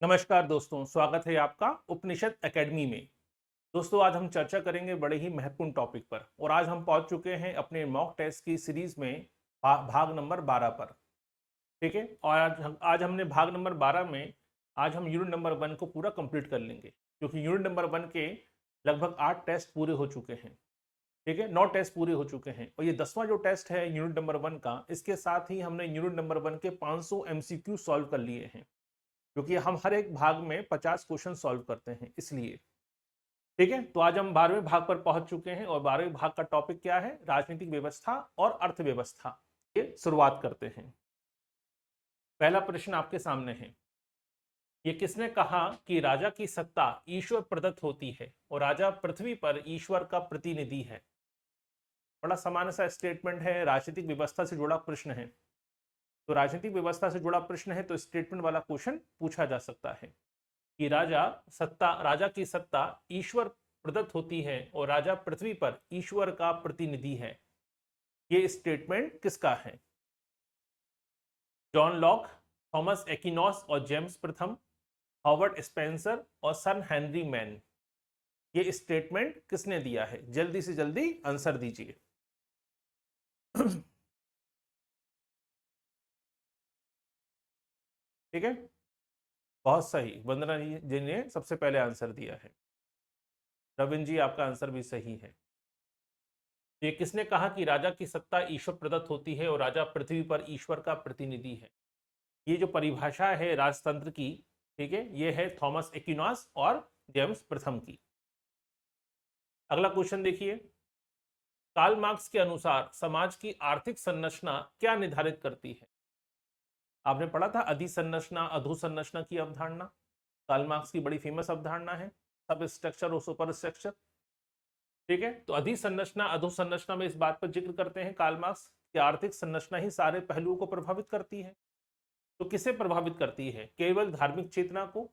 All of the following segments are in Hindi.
नमस्कार दोस्तों, स्वागत है आपका उपनिषद एकेडमी में। दोस्तों, आज हम चर्चा करेंगे बड़े ही महत्वपूर्ण टॉपिक पर और आज हम पहुंच चुके हैं अपने मॉक टेस्ट की सीरीज में भाग नंबर 12 पर। ठीक है, और आज हमने भाग नंबर 12 में आज हम यूनिट नंबर 1 को पूरा कंप्लीट कर लेंगे, क्योंकि यूनिट नंबर 1 के लगभग 8 टेस्ट पूरे हो चुके हैं। ठीक है, 9 टेस्ट पूरे हो चुके हैं और ये 10वां जो टेस्ट है यूनिट नंबर 1 का, इसके साथ ही हमने यूनिट नंबर 1 के 500 एमसीक्यू सॉल्व कर लिए हैं, क्योंकि हम हर एक भाग में 50 क्वेश्चन सॉल्व करते हैं इसलिए। ठीक है, तो आज हम 12वें भाग पर पहुंच चुके हैं और 12वें भाग का टॉपिक क्या है? राजनीतिक व्यवस्था और अर्थव्यवस्था। ये शुरुआत करते हैं। पहला प्रश्न आपके सामने है। ये किसने कहा कि राजा की सत्ता ईश्वर प्रदत्त होती है और राजा पृथ्वी पर ईश्वर का प्रतिनिधि है? बड़ा सामान्य सा स्टेटमेंट है, राजनीतिक व्यवस्था से जुड़ा प्रश्न है। तो राजनीतिक व्यवस्था से जुड़ा प्रश्न है तो स्टेटमेंट वाला क्वेश्चन पूछा जा सकता है कि राजा की सत्ता ईश्वर प्रदत्त होती है और राजा पृथ्वी पर ईश्वर का प्रतिनिधि है। ये स्टेटमेंट किसका है? जॉन लॉक, थॉमस एक्विनॉस और जेम्स प्रथम, हॉवर्ड स्पेंसर और सन हेनरी मैन। ये स्टेटमेंट किसने दिया है? जल्दी से जल्दी आंसर दीजिए। ठीक है, बहुत सही, वंदना जी ने सबसे पहले आंसर दिया है। रविंद्र जी, आपका आंसर भी सही है। ये किसने कहा कि राजा की सत्ता ईश्वर प्रदत्त होती है और राजा पृथ्वी पर ईश्वर का प्रतिनिधि है? ये जो परिभाषा है राजतंत्र की, ठीक है, ये है थॉमस एक्विनॉस और जेम्स प्रथम की। अगला क्वेश्चन देखिए। कार्ल मार्क्स के अनुसार समाज की आर्थिक संरचना क्या निर्धारित करती है? आपने पढ़ा था अधिसंरचना अधोसंरचना की अवधारणा। कार्ल मार्क्स की बड़ी फेमस अवधारणा है, सब स्ट्रक्चर और सुपर स्ट्रक्चर। ठीक है, तो अधिसंरचना अधोसंरचना में इस बात पर जिक्र करते हैं कार्ल मार्क्स कि आर्थिक संरचना ही सारे पहलुओं को प्रभावित करती है। तो किसे प्रभावित करती है? केवल धार्मिक चेतना को,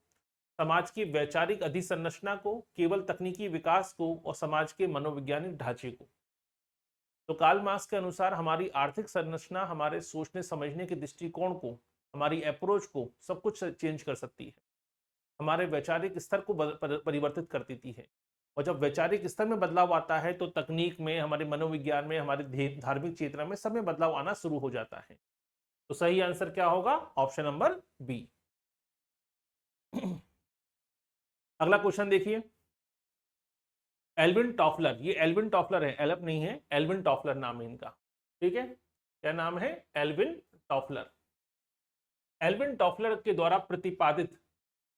समाज की वैचारिक अधिसंरचना को, केवल तकनीकी विकास को और समाज के मनोवैज्ञानिक ढांचे को। तो कार्ल मार्क्स के अनुसार हमारी आर्थिक संरचना हमारे सोचने समझने के दृष्टिकोण को, हमारी अप्रोच को, सब कुछ चेंज कर सकती है, हमारे वैचारिक स्तर को परिवर्तित कर देती है। और जब वैचारिक स्तर में बदलाव आता है तो तकनीक में, हमारे मनोविज्ञान में, हमारे धार्मिक चेतना में, सब में बदलाव आना शुरू हो जाता है। तो सही आंसर क्या होगा? Option number B. अगला क्वेश्चन देखिए। एल्विन टॉफलर, ये एल्विन टॉफलर है, एलप नहीं है, एल्विन टॉफलर नाम है इनका। ठीक है, क्या नाम है? Alvin Toffler. एल्विन टॉफलर के द्वारा प्रतिपादित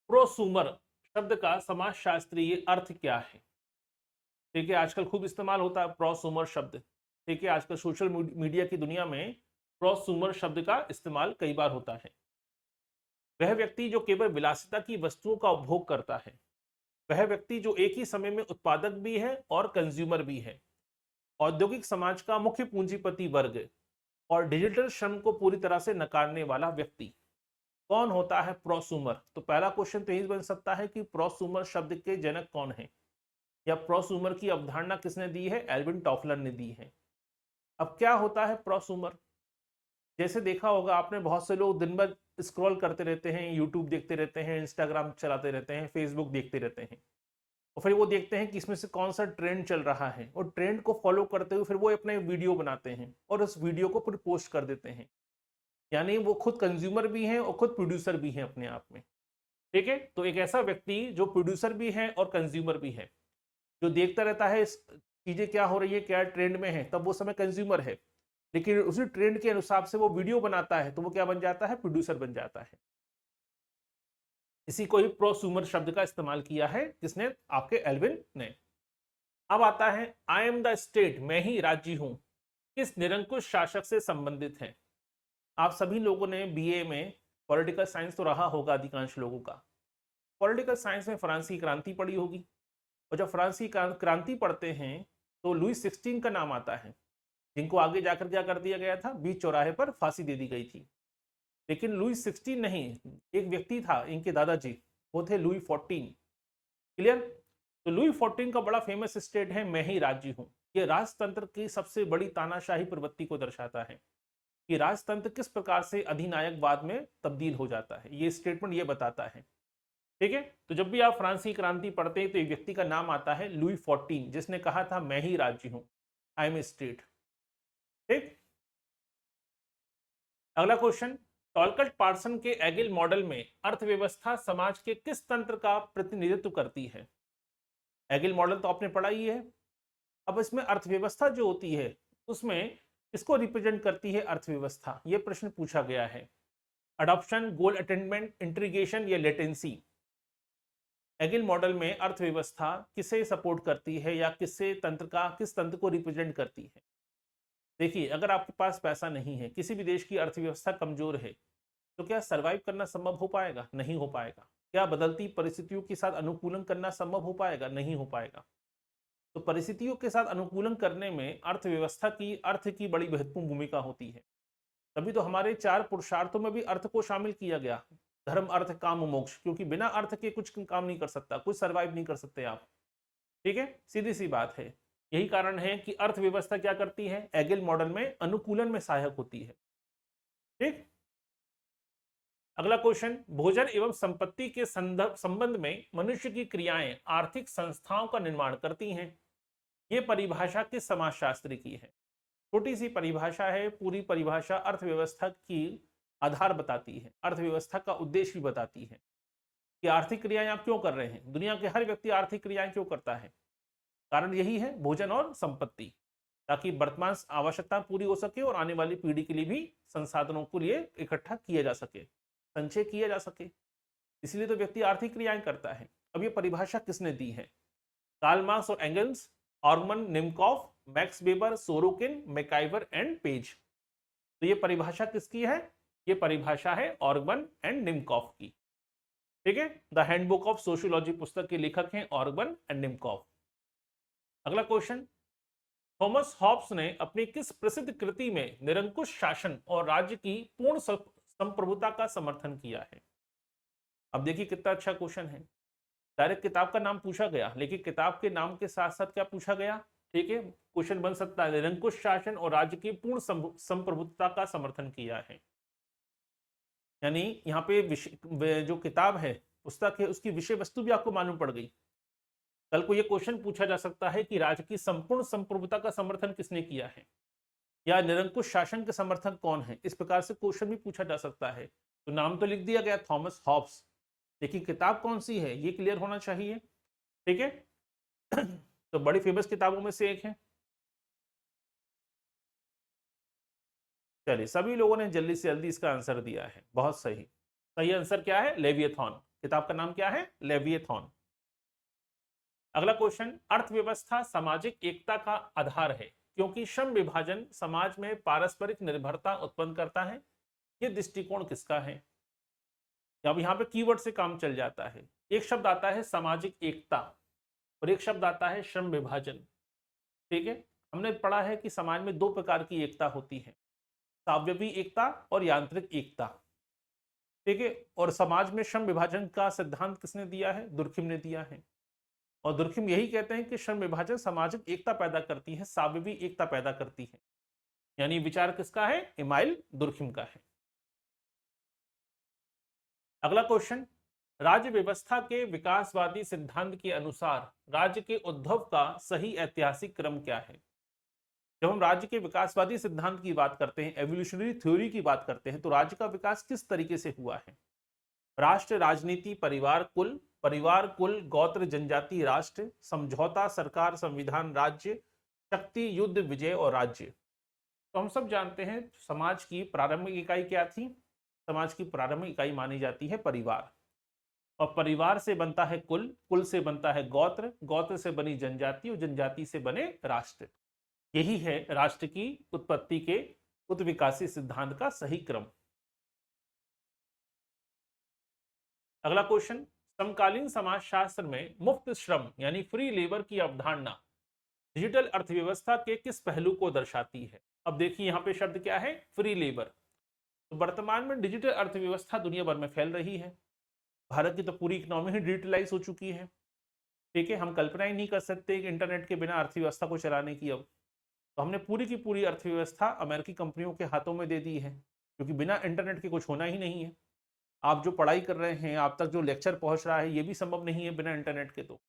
प्रोसूमर शब्द का समाजशास्त्रीय अर्थ क्या है? ठीक है, आजकल खूब इस्तेमाल होता है प्रोसूमर शब्द। ठीक है, आजकल सोशल मीडिया की दुनिया में प्रोसूमर शब्द का इस्तेमाल कई बार होता है। वह व्यक्ति जो केवल विलासिता की वस्तुओं का उपभोग करता है, वह व्यक्ति जो एक ही समय में उत्पादक भी है और कंज्यूमर भी है, औद्योगिक समाज का मुख्य पूंजीपति वर्ग और डिजिटल श्रम को पूरी तरह से नकारने वाला व्यक्ति। कौन होता है प्रोसूमर? तो पहला क्वेश्चन तो यही बन सकता है कि प्रोसूमर शब्द के जनक कौन है, या प्रोसूमर की अवधारणा किसने दी है? एल्विन टॉफलर ने दी है। अब क्या होता है प्रोसूमर? जैसे देखा होगा आपने, बहुत से लोग दिन भर स्क्रॉल करते रहते हैं, यूट्यूब देखते रहते हैं, इंस्टाग्राम चलाते रहते हैं, फेसबुक देखते रहते हैं, और फिर वो देखते हैं कि इसमें से कौन सा ट्रेंड चल रहा है और ट्रेंड को फॉलो करते हुए फिर वो अपने वीडियो बनाते हैं और उस वीडियो को फिर पोस्ट कर देते हैं। यानी वो खुद कंज्यूमर भी हैं और खुद प्रोड्यूसर भी हैं अपने आप में। ठीक है, तो एक ऐसा व्यक्ति जो प्रोड्यूसर भी है और कंज्यूमर भी है, जो देखता रहता है इस चीजें क्या हो रही है, क्या ट्रेंड में है, तब वो समय कंज्यूमर है, लेकिन उसी ट्रेंड के अनुसार से वो वीडियो बनाता है तो वो क्या बन जाता है? प्रोड्यूसर बन जाता है। इसी को ही प्रोसूमर शब्द का इस्तेमाल किया है, किसने? आपके एल्विन ने। अब आता है आई एम द स्टेट, मैं ही राज्य हूं, किस निरंकुश शासक से संबंधित है? आप सभी लोगों ने बीए में पॉलिटिकल साइंस तो रहा होगा, अधिकांश लोगों का। पॉलिटिकल साइंस में फ्रांसीसी क्रांति पढ़ी होगी, और जब फ्रांसीसी क्रांति पढ़ते हैं तो लुई 16 का नाम आता है, जिनको आगे जाकर क्या कर दिया गया था? बीच चौराहे पर फांसी दे दी गई थी। लेकिन लुई 16 नहीं, एक व्यक्ति था इनके दादाजी, वो थे लुई 14। क्लियर? तो लुई 14 का बड़ा फेमस स्टेट है मैं ही राज्य हूं। ये राजतंत्र की सबसे बड़ी तानाशाही प्रवृत्ति को दर्शाता है कि राजतंत्र किस प्रकार से अधिनायकवाद में तब्दील हो जाता है। ये स्टेटमेंट ये बताता है। ठीक है। तो जब भी आप फ्रांसीसी क्रांति पढ़ते हैं तो एक व्यक्ति का नाम आता है लुई 14, जिसने कहा था मैं ही राज्य हूं, आई एम ए स्टेट। ठीक। अगला क्वेश्चन, टॉलकट पार्सन के एगिल मॉडल में अर्थव्यवस्था समाज के किस तंत्र का प्रतिनिधित्व करती है? एगिल मॉडल तो आपने पढ़ा ही है। अब इसमें अर्थव्यवस्था जो होती है उसमें किसको रिप्रेजेंट करती है अर्थव्यवस्था, ये प्रश्न पूछा गया है। अडॉप्शन, गोल अटेनमेंट, इंट्रीगेशन या लेटेंसी। एगिल मॉडल में अर्थव्यवस्था किसे सपोर्ट करती है या किस तंत्र को रिप्रेजेंट करती है? देखिए, अगर आपके पास पैसा नहीं है, किसी भी देश की अर्थव्यवस्था कमजोर है, तो क्या सरवाइव करना संभव हो पाएगा? नहीं हो पाएगा। क्या बदलती परिस्थितियों के साथ अनुकूलन करना संभव हो पाएगा? नहीं हो पाएगा। तो परिस्थितियों के साथ अनुकूलन करने में अर्थ की बड़ी महत्वपूर्ण भूमिका होती है। तभी तो हमारे 4 पुरुषार्थों में भी अर्थ को शामिल किया गया, धर्म अर्थ काम मोक्ष, क्योंकि बिना अर्थ के कुछ काम नहीं कर सकता, कुछ सरवाइव नहीं कर सकते आप। ठीक है, सीधी सी बात है। यही कारण है कि अर्थव्यवस्था क्या करती है, एगिल मॉडल में अनुकूलन में सहायक होती है। ठीक। अगला क्वेश्चन, भोजन एवं संपत्ति के संबंध में मनुष्य की क्रियाएं आर्थिक संस्थाओं का निर्माण करती हैं। ये परिभाषा किस समाजशास्त्री की है? छोटी सी परिभाषा है, पूरी परिभाषा अर्थव्यवस्था की आधार बताती है, अर्थव्यवस्था का उद्देश्य भी बताती है कि आर्थिक क्रियाएं आप क्यों कर रहे हैं। दुनिया के हर व्यक्ति आर्थिक क्रियाएं क्यों करता है? कारण यही है, भोजन और संपत्ति, ताकि वर्तमान आवश्यकता पूरी हो सके और आने वाली पीढ़ी के लिए भी संसाधनों को लिए इकट्ठा किया जा सके, संचय किया जा सके। इसलिए तो व्यक्ति आर्थिक क्रियाएं करता है। अब ये परिभाषा किसने दी है? कार्ल मार्क्स और Engels, Ogburn Nimkoff, Max Weber, Sorokin, MacIver and Page. तो ये परिभाषा किसकी है? ये परिभाषा है ऑर्गन एंड निम्कॉफ की। ठीक है, द हैंडबुक ऑफ सोशियोलॉजी पुस्तक के लेखक हैं ऑर्गन एंड निम्कॉफ। अगला क्वेश्चन, थॉमस हॉब्स ने अपनी किस प्रसिद्ध कृति में निरंकुश शासन और राज्य की पूर्ण संप्रभुता का समर्थन किया है? अब देखिए कितना अच्छा क्वेश्चन है। डायरेक्ट किताब का नाम पूछा गया, लेकिन किताब के नाम के साथ साथ क्या पूछा गया? ठीक है, क्वेश्चन बन सकता है, निरंकुश शासन और राज्य की पूर्ण संप्रभुता का समर्थन किया है। यानी यहाँ पे जो किताब है, पुस्तक है, उसकी विषय वस्तु भी आपको मालूम पड़ गई। कल को यह क्वेश्चन पूछा जा सकता है कि राज्य की संपूर्ण संप्रभुता का समर्थन किसने किया है, या निरंकुश शासन के समर्थक कौन है। इस प्रकार से क्वेश्चन भी पूछा जा सकता है। तो नाम तो लिख दिया गया थॉमस हॉब्स, लेकिन किताब कौन सी है ये क्लियर होना चाहिए। ठीक है, तो बड़ी फेमस किताबों में से एक है। चलिए, सभी लोगों ने जल्दी से जल्दी इसका आंसर दिया है, बहुत सही। सही आंसर क्या है? लेविएथॉन। किताब का नाम क्या है? लेविएथॉन। अगला क्वेश्चन, अर्थव्यवस्था सामाजिक एकता का आधार है क्योंकि श्रम विभाजन समाज में पारस्परिक निर्भरता उत्पन्न करता है। यह दृष्टिकोण किसका है? अब यहाँ पे कीवर्ड से काम चल जाता है। एक शब्द आता है सामाजिक एकता और एक शब्द आता है श्रम विभाजन। ठीक है, हमने पढ़ा है कि समाज में 2 प्रकार की एकता होती है, सावयवी एकता और यांत्रिक एकता। ठीक है, और समाज में श्रम विभाजन का सिद्धांत किसने दिया है? दुर्खिम ने दिया है। और दुर्खिम यही कहते हैं कि श्रम विभाजन सामाजिक एकता पैदा करती है, सावयवी एकता पैदा करती है। यानी विचार किसका है? इमाइल दुर्खिम का है। अगला क्वेश्चन, राज्य व्यवस्था के विकासवादी सिद्धांत के अनुसार राज्य के उद्भव का सही ऐतिहासिक क्रम क्या है? जब हम राज्य के विकासवादी सिद्धांत की बात करते हैं, एवोल्यूशनरी थ्योरी की बात करते हैं, तो राज्य का विकास किस तरीके से हुआ है? राष्ट्र, राजनीति, परिवार कुल, गोत्र, जनजाति, राष्ट्र, समझौता, सरकार, संविधान, राज्य, शक्ति, युद्ध, विजय और राज्य। तो हम सब जानते हैं समाज की प्रारंभिक इकाई क्या थी? समाज की प्रारंभिक इकाई मानी जाती है परिवार, और परिवार से बनता है कुल से बनता है गोत्र से बनी जनजाति और जनजाति से बने राष्ट्र। यही है राष्ट्र की उत्पत्ति के उत्विकासी सिद्धांत का सही क्रम। अगला क्वेश्चन, समकालीन समाजशास्त्र में मुफ्त श्रम यानी फ्री लेबर की अवधारणा डिजिटल अर्थव्यवस्था के किस पहलू को दर्शाती है? अब देखिए यहाँ पे शब्द क्या है? Free labour. तो वर्तमान में डिजिटल अर्थव्यवस्था दुनिया भर में फैल रही है। भारत की तो पूरी इकोनॉमी ही डिजिटलाइज हो चुकी है। ठीक है, हम कल्पना ही नहीं कर सकते कि इंटरनेट के बिना अर्थव्यवस्था को चलाने की। अब तो हमने पूरी की पूरी अर्थव्यवस्था अमेरिकी कंपनियों के हाथों में दे दी है, क्योंकि बिना इंटरनेट के कुछ होना ही नहीं है। आप जो पढ़ाई कर रहे हैं, आप तक जो लेक्चर पहुंच रहा है, ये भी संभव नहीं है बिना इंटरनेट के। तो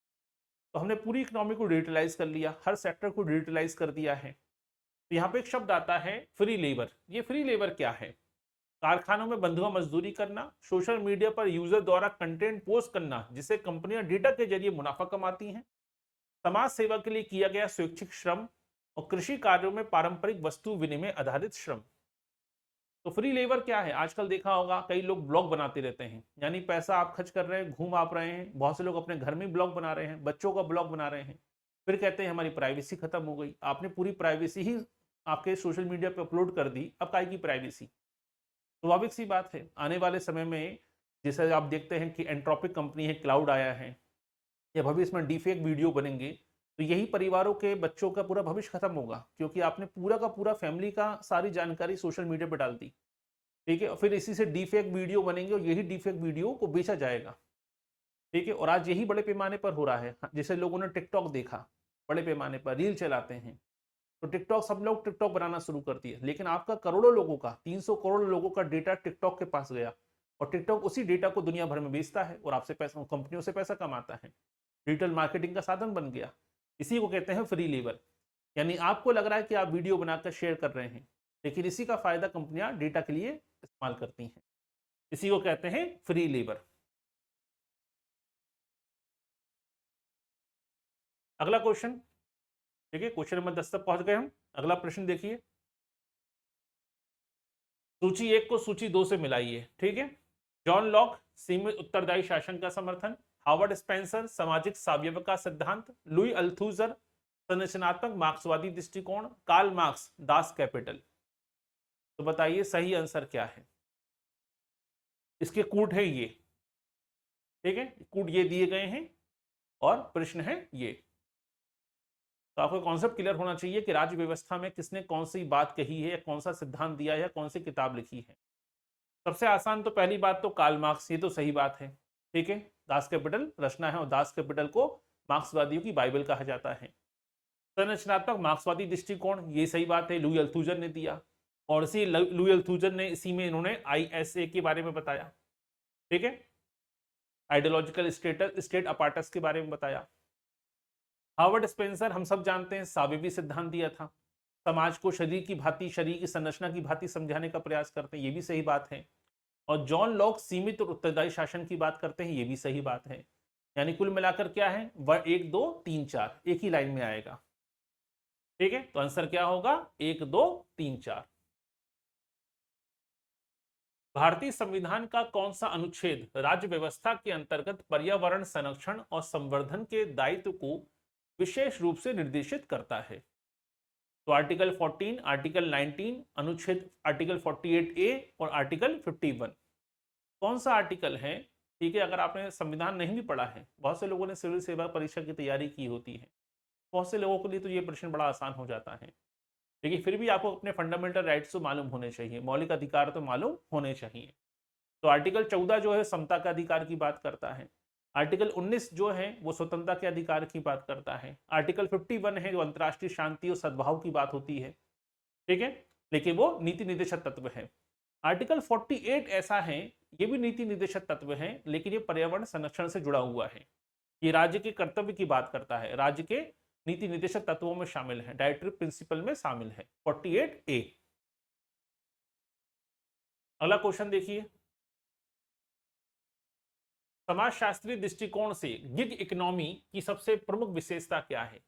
हमने पूरी इकोनॉमी को डिजिटलाइज कर लिया, हर सेक्टर को डिजिटलाइज कर दिया है। तो यहाँ पे एक शब्द आता है फ्री लेबर। ये फ्री लेबर क्या है? कारखानों में बंधुआ मजदूरी करना, सोशल मीडिया पर यूजर द्वारा कंटेंट पोस्ट करना जिससे कंपनियां डेटा के जरिए मुनाफा कमाती हैं, समाज सेवा के लिए किया गया स्वैच्छिक श्रम, और कृषि कार्यों में पारंपरिक वस्तु विनिमय आधारित श्रम। तो फ्री लेबर क्या है? आजकल देखा होगा कई लोग ब्लॉग बनाते रहते हैं, यानी पैसा आप खर्च कर रहे हैं, घूम आप रहे हैं, बहुत से लोग अपने घर में ब्लॉग बना रहे हैं, बच्चों का ब्लॉग बना रहे हैं, फिर कहते हैं हमारी प्राइवेसी खत्म हो गई। आपने पूरी प्राइवेसी ही आपके सोशल मीडिया पे अपलोड कर दी, अब काय की प्राइवेसी? स्वाभाविक सी बात है, आने वाले समय में जैसे आप देखते हैं कि एंट्रोपिक कंपनी है, क्लाउड आया है, या भविष्य में डीफेक वीडियो बनेंगे, तो यही परिवारों के बच्चों का पूरा भविष्य खत्म होगा, क्योंकि आपने पूरा का पूरा फैमिली का सारी जानकारी सोशल मीडिया पर डाल दी। ठीक है, और फिर इसी से डीफेक वीडियो बनेंगे और यही डीफेक वीडियो को बेचा जाएगा। ठीक है, और आज यही बड़े पैमाने पर हो रहा है। जैसे लोगों ने टिकटॉक देखा, बड़े पैमाने पर रील चलाते हैं, तो टिकटॉक सब लोग टिकटॉक बनाना शुरू कर दिए, लेकिन आपका करोड़ों लोगों का, 300 करोड़ लोगों का डेटा टिकटॉक के पास गया, और टिकटॉक उसी डेटा को दुनिया भर में बेचता है और आपसे पैसा, कंपनियों से पैसा कमाता है, डिजिटल मार्केटिंग का साधन बन गया। इसी को कहते हैं फ्री लेबर। यानी आपको लग रहा है कि आप वीडियो बनाकर शेयर कर रहे हैं, लेकिन इसी का फायदा कंपनियां डेटा के लिए इस्तेमाल करती हैं। इसी को कहते हैं फ्री लेबर। अगला क्वेश्चन, ठीक है, क्वेश्चन नंबर 10 तक पहुंच गए हम। अगला प्रश्न देखिए, सूची 1 को सूची 2 से मिलाइए। ठीक है, जॉन लॉक सीमित उत्तरदायी शासन का समर्थन, हार्वर्ड स्पेंसर सामाजिक साम्यव का सिद्धांत, लुई अल्थुजर संरचनात्मक मार्क्सवादी दृष्टिकोण, कार्ल मार्क्स दास कैपिटल। तो बताइए सही आंसर क्या है? इसके कूट है ये, ठीक है, कूट ये दिए गए हैं और प्रश्न है ये। तो आपको कॉन्सेप्ट क्लियर होना चाहिए कि राज्य व्यवस्था में किसने कौन सी बात कही है, या कौन सा सिद्धांत दिया है, या कौन सी किताब लिखी है। सबसे आसान तो पहली बात तो कार्ल मार्क्स, ये तो सही बात है। ठीक है, दास कैपिटल रचना है, और दास कैपिटल को मार्क्सवादियों की बाइबल कहा जाता है। संरचनात्मक मार्क्सवादी दृष्टिकोण, ये सही बात है, लुई अल्थुजर ने दिया, और इसी लुई अल्थुजर ने इसी में इन्होंने ISA के बारे में बताया। ठीक है, आइडियोलॉजिकल स्टेट अपार्टस के बारे में बताया। हार्वर्ड स्पेंसर हम सब जानते हैं सावेवी सिद्धांत दिया था, समाज को शरीर की भांति, शरीर की संरचना की भांति समझाने का प्रयास करते हैं, ये भी सही बात है। और जॉन लॉक सीमित और उत्तरदायी शासन की बात करते हैं, ये भी सही बात है। यानी कुल मिलाकर क्या है, 1 2 3 4 एक ही लाइन में आएगा। ठीक है, तो आंसर क्या होगा, 1 2 3 4। भारतीय संविधान का कौन सा अनुच्छेद राज्य व्यवस्था के अंतर्गत पर्यावरण संरक्षण और संवर्धन के दायित्व को विशेष रूप से निर्देशित करता है? तो आर्टिकल 14, आर्टिकल 19, अनुच्छेद आर्टिकल 48A और आर्टिकल 51। कौन सा आर्टिकल है? ठीक है, अगर आपने संविधान नहीं भी पढ़ा है, बहुत से लोगों ने सिविल सेवा परीक्षा की तैयारी की होती है, बहुत से लोगों के लिए तो ये प्रश्न बड़ा आसान हो जाता है, लेकिन फिर भी आपको अपने फंडामेंटल राइट्स तो मालूम होने चाहिए, मौलिक अधिकार तो मालूम होने चाहिए। तो आर्टिकल 14 जो है समता का अधिकार की बात करता है, आर्टिकल 19 जो है वो स्वतंत्रता के अधिकार की बात करता है, आर्टिकल 51 है जो अंतर्राष्ट्रीय शांति और सद्भाव की बात होती है। ठीक है, लेकिन वो नीति निर्देशक तत्व है। आर्टिकल 48 ऐसा है, ये भी नीति निर्देशक तत्व है, लेकिन ये पर्यावरण संरक्षण से जुड़ा हुआ है। ये राज्य के कर्तव्य की बात करता है, राज्य के नीति निर्देशक तत्वों में शामिल है, डायरेक्टिव प्रिंसिपल में शामिल है 48A। अगला क्वेश्चन देखिए, समाजशास्त्रीय दृष्टिकोण से गिग इकोनॉमी की सबसे प्रमुख विशेषता क्या है?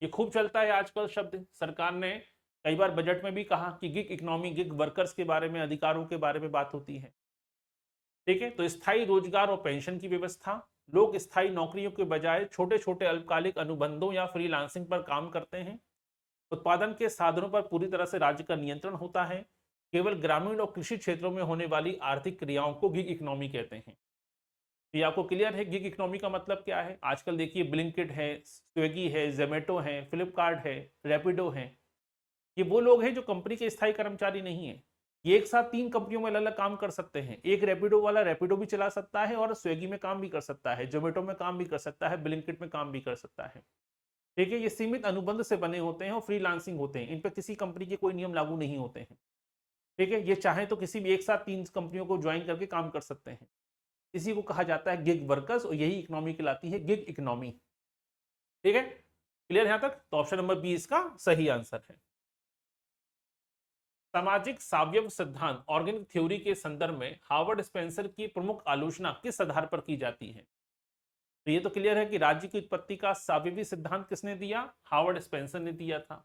ये खूब चलता है आजकल शब्द, सरकार ने कई बार बजट में भी कहा कि गिग इकोनॉमी, गिग वर्कर्स के बारे में, अधिकारों के बारे में बात होती है। ठीक है, तो स्थायी रोजगार और पेंशन की व्यवस्था, लोग स्थायी नौकरियों के बजाय छोटे छोटे अल्पकालिक अनुबंधों या फ्रीलांसिंग पर काम करते हैं, उत्पादन के साधनों पर पूरी तरह से राज्य का नियंत्रण होता है, केवल ग्रामीण और कृषि क्षेत्रों में होने वाली आर्थिक क्रियाओं को गिग इकोनॉमी कहते हैं। ये आपको क्लियर है गिग इकोनॉमी का मतलब क्या है? आजकल देखिए ब्लिंकिट है, स्विगी है, जोमेटो है, फ्लिपकार्ट है, रैपिडो है, ये वो लोग हैं जो कंपनी के स्थायी कर्मचारी नहीं है। ये एक साथ 3 कंपनियों में अलग अलग काम कर सकते हैं, एक रैपिडो वाला रैपिडो भी चला सकता है, और स्विगी में काम भी कर सकता है, जोमेटो में काम भी कर सकता है, ब्लिंकिट में काम भी कर सकता है। ठीक है, ये सीमित अनुबंध से बने होते हैं और फ्रीलांसिंग होते हैं, इन पर किसी कंपनी के कोई नियम लागू नहीं होते हैं। ठीक है, ये चाहे तो किसी भी एक साथ 3 कंपनियों को ज्वाइन करके काम कर सकते हैं। इसी को कहा जाता है गिग वर्कर्स और यही इकोनॉमी कहलाती है गिग इकोनॉमी। ठीक है, क्लियर यहां तक? तो ऑप्शन नंबर बी इसका सही आंसर है। सामाजिक सावयव सिद्धांत ऑर्गेनिक थ्योरी के संदर्भ में हार्वर्ड स्पेंसर की प्रमुख आलोचना किस आधार पर की जाती है? तो ये तो क्लियर है कि राज्य की उत्पत्ति का सावयवी सिद्धांत किसने दिया? हार्वर्ड स्पेंसर ने दिया था।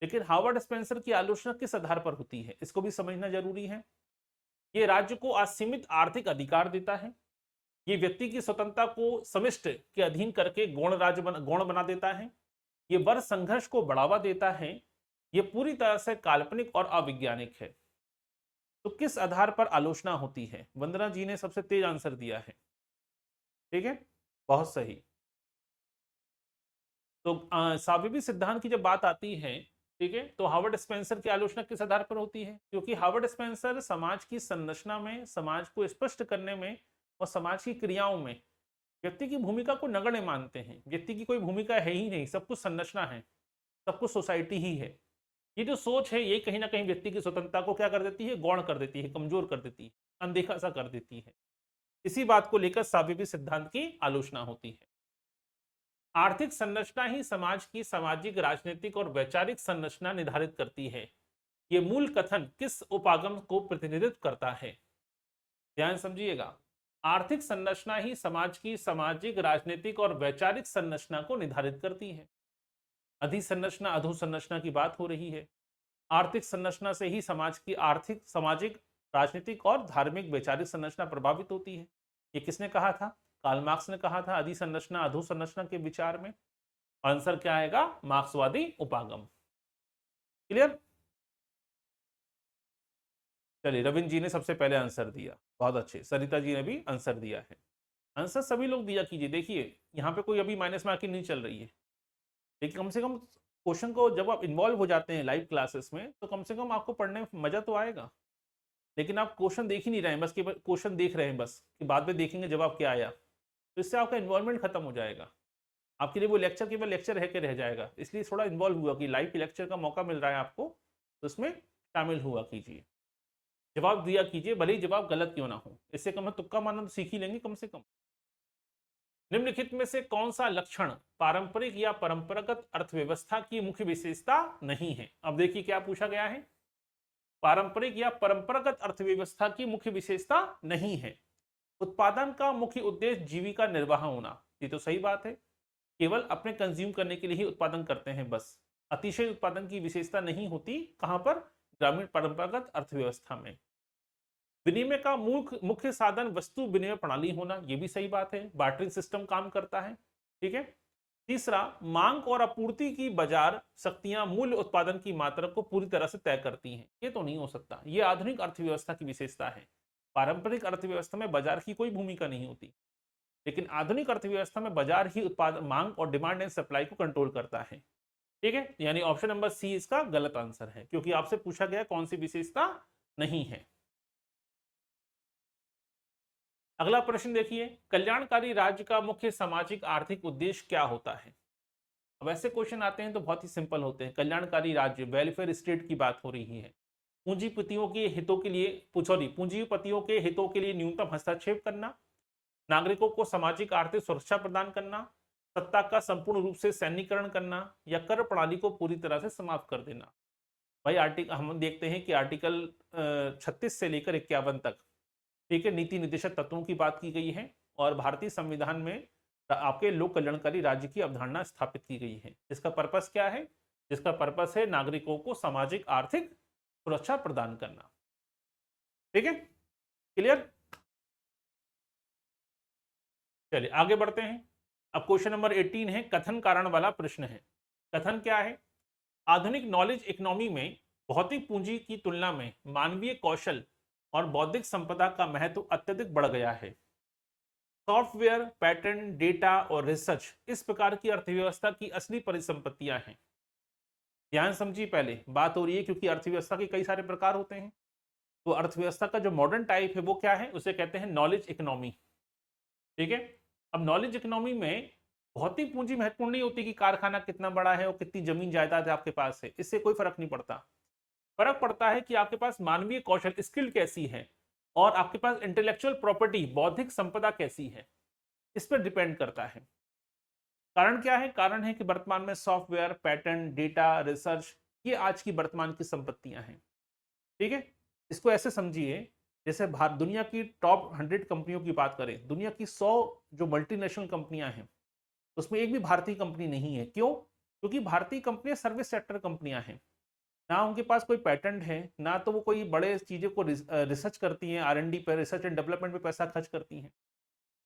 लेकिन हार्वर्ड स्पेंसर की आलोचना किस आधार पर होती है, इसको भी समझना जरूरी है। ये राज्य को असीमित आर्थिक अधिकार देता है, ये व्यक्ति की स्वतंत्रता को समिष्ट के अधीन करके गौण बना देता है, ये वर्ग संघर्ष को बढ़ावा देता है, ये पूरी तरह से काल्पनिक और अवैज्ञानिक है। तो किस आधार पर आलोचना होती है? वंदना जी ने सबसे तेज आंसर दिया है। ठीक है, बहुत सही। तो सावयवी सिद्धांत की जब बात आती है, ठीक है, तो हार्वर्ड स्पेंसर की आलोचना किस आधार पर होती है? क्योंकि हार्वर्ड स्पेंसर समाज की संरचना में, समाज को स्पष्ट करने में और समाज की क्रियाओं में व्यक्ति की भूमिका को नगण्य मानते हैं। व्यक्ति की कोई भूमिका है ही नहीं, सब कुछ संरचना है, सब कुछ सोसाइटी ही है। ये जो सोच है ये कहीं ना कहीं व्यक्ति की स्वतंत्रता को क्या कर देती है? गौण कर देती है, कमजोर कर देती है, अनदेखा सा कर देती है। इसी बात को लेकर सावयवी सिद्धांत की आलोचना होती है। आर्थिक संरचना ही समाज की सामाजिक, राजनीतिक और वैचारिक संरचना निर्धारित करती है। यह मूल कथन किस उपागम को प्रतिनिधित्व करता है? ध्यान समझिएगा। आर्थिक संरचना ही समाज की सामाजिक, राजनीतिक और वैचारिक संरचना को निर्धारित करती है। अधिसंरचना, अधोसंरचना की बात हो रही है। आर्थिक संरचना से ही समाज की आर्थिक, सामाजिक, राजनीतिक और धार्मिक वैचारिक संरचना प्रभावित होती है। ये किसने कहा था? कार्ल मार्क्स ने कहा था अधिसंरचना अधोसंरचना के विचार में। आंसर क्या आएगा? मार्क्सवादी उपागम। क्लियर? चलिए, रविंद्र जी ने सबसे पहले आंसर दिया, बहुत अच्छे। सरिता जी ने भी आंसर दिया है। आंसर सभी लोग दिया कीजिए। देखिए यहाँ पे कोई अभी माइनस मार्किंग नहीं चल रही है, लेकिन कम से कम क्वेश्चन को जब आप इन्वॉल्व हो जाते हैं लाइव क्लासेस में तो कम से कम आपको पढ़ने में मजा तो आएगा। लेकिन आप क्वेश्चन देख ही नहीं रहे हैं, बस केवल क्वेश्चन देख रहे हैं, बस कि बाद में देखेंगे जवाब क्या आया, तो इससे आपका इन्वॉल्वमेंट खत्म हो जाएगा। आपके लिए वो लेक्चर केवल लेक्चर रह के रह जाएगा। इसलिए थोड़ा इन्वॉल्व हुआ कि लाइव लेक्चर का मौका मिल रहा है आपको, तो उसमें शामिल हुआ कीजिए, जवाब दिया कीजिए, भले ही जवाब गलत क्यों ना हो। इससे कम तुक्का मारना तो सीख ही लेंगे कम से कम। निम्नलिखित में से कौन सा लक्षण पारंपरिक या परंपरागत अर्थव्यवस्था की मुख्य विशेषता नहीं है? अब देखिए क्या पूछा गया है। पारंपरिक या परंपरागत अर्थव्यवस्था की मुख्य विशेषता नहीं है। उत्पादन का मुख्य उद्देश्य जीविका निर्वाह होना, ये तो सही बात है। केवल अपने कंज्यूम करने के लिए ही उत्पादन करते हैं बस। अतिशय उत्पादन की विशेषता नहीं होती। कहां पर? ग्रामीण परंपरागत अर्थव्यवस्था में। विनिमय का मुख्य साधन वस्तु विनिमय प्रणाली होना, यह भी सही बात है, बार्टरिंग सिस्टम काम करता है। ठीक है। तीसरा, मांग और आपूर्ति की बाजार शक्तियां मूल्य उत्पादन की मात्रा को पूरी तरह से तय करती हैं, ये तो नहीं हो सकता। ये आधुनिक अर्थव्यवस्था की विशेषता है। पारंपरिक अर्थव्यवस्था में बाजार की कोई भूमिका नहीं होती, लेकिन आधुनिक अर्थव्यवस्था में बाजार ही उत्पादन, मांग और डिमांड एंड सप्लाई को कंट्रोल करता है। ठीक है, यानी ऑप्शन नंबर सी इसका गलत आंसर है, क्योंकि आपसे पूछा गया कौन सी विशेषता नहीं है। अगला प्रश्न देखिए, कल्याणकारी राज्य का मुख्य सामाजिक आर्थिक उद्देश्य क्या होता है? अब ऐसे क्वेश्चन आते हैं तो बहुत ही सिंपल होते हैं। कल्याणकारी राज्य, वेलफेयर स्टेट की बात हो रही है। पूंजीपतियों के हितों के लिए, पूंजीपतियों के हितों के लिए न्यूनतम हस्तक्षेप करना, नागरिकों को सामाजिक आर्थिक सुरक्षा प्रदान करना, सत्ता का संपूर्ण रूप से सैन्यीकरण करना, या कर प्रणाली को पूरी तरह से समाप्त कर देना। भाई आर्टिकल हम देखते हैं कि आर्टिकल 36 से लेकर 51 तक, ठीक है, नीति निर्देशक तत्वों की बात की गई है और भारतीय संविधान में आपके लोक कल्याणकारी राज्य की अवधारणा स्थापित की गई है। इसका पर्पस क्या है? इसका पर्पस है नागरिकों को सामाजिक आर्थिक सुरक्षा प्रदान करना। ठीक है, क्लियर? चलिए आगे बढ़ते हैं। अब क्वेश्चन नंबर 18 है, कथन कारण वाला प्रश्न है। कथन क्या है? आधुनिक नॉलेज इकोनॉमी में भौतिक पूंजी की तुलना में मानवीय कौशल और बौद्धिक संपदा का महत्व अत्यधिक बढ़ गया है। सॉफ्टवेयर, पैटर्न, डेटा और रिसर्च इस प्रकार की अर्थव्यवस्था की असली परिसंपत्तियां हैं। ध्यान समझिए, पहले बात हो रही है क्योंकि अर्थव्यवस्था के कई सारे प्रकार होते हैं, तो अर्थव्यवस्था का जो मॉडर्न टाइप है वो क्या है? उसे कहते हैं नॉलेज इकोनॉमी। ठीक है। अब नॉलेज इकोनॉमी में भौतिक पूंजी महत्वपूर्ण नहीं होती कि कारखाना कितना बड़ा है और कितनी जमीन जायदाद आपके पास है, इससे कोई फर्क नहीं पड़ता। फर्क पड़ता है कि आपके पास मानवीय कौशल स्किल कैसी है और आपके पास इंटेलेक्चुअल प्रॉपर्टी बौद्धिक संपदा कैसी है, इस पर डिपेंड करता है। कारण क्या है? कारण है कि वर्तमान में सॉफ्टवेयर, पैटर्न, डेटा, रिसर्च, ये आज की वर्तमान की संपत्तियां हैं। ठीक है, इसको ऐसे समझिए, जैसे भारत दुनिया की टॉप 100 कंपनियों की बात करें, दुनिया की 100 जो मल्टीनेशनल कंपनियां हैं उसमें एक भी भारतीय कंपनी नहीं है। क्यों? क्योंकि भारतीय कंपनियां सर्विस सेक्टर कंपनियां हैं, ना उनके पास कोई पेटेंट है, ना तो वो कोई बड़े चीज़ों को रिसर्च करती हैं, R&D पर, रिसर्च एंड डेवलपमेंट पे पैसा खर्च करती हैं।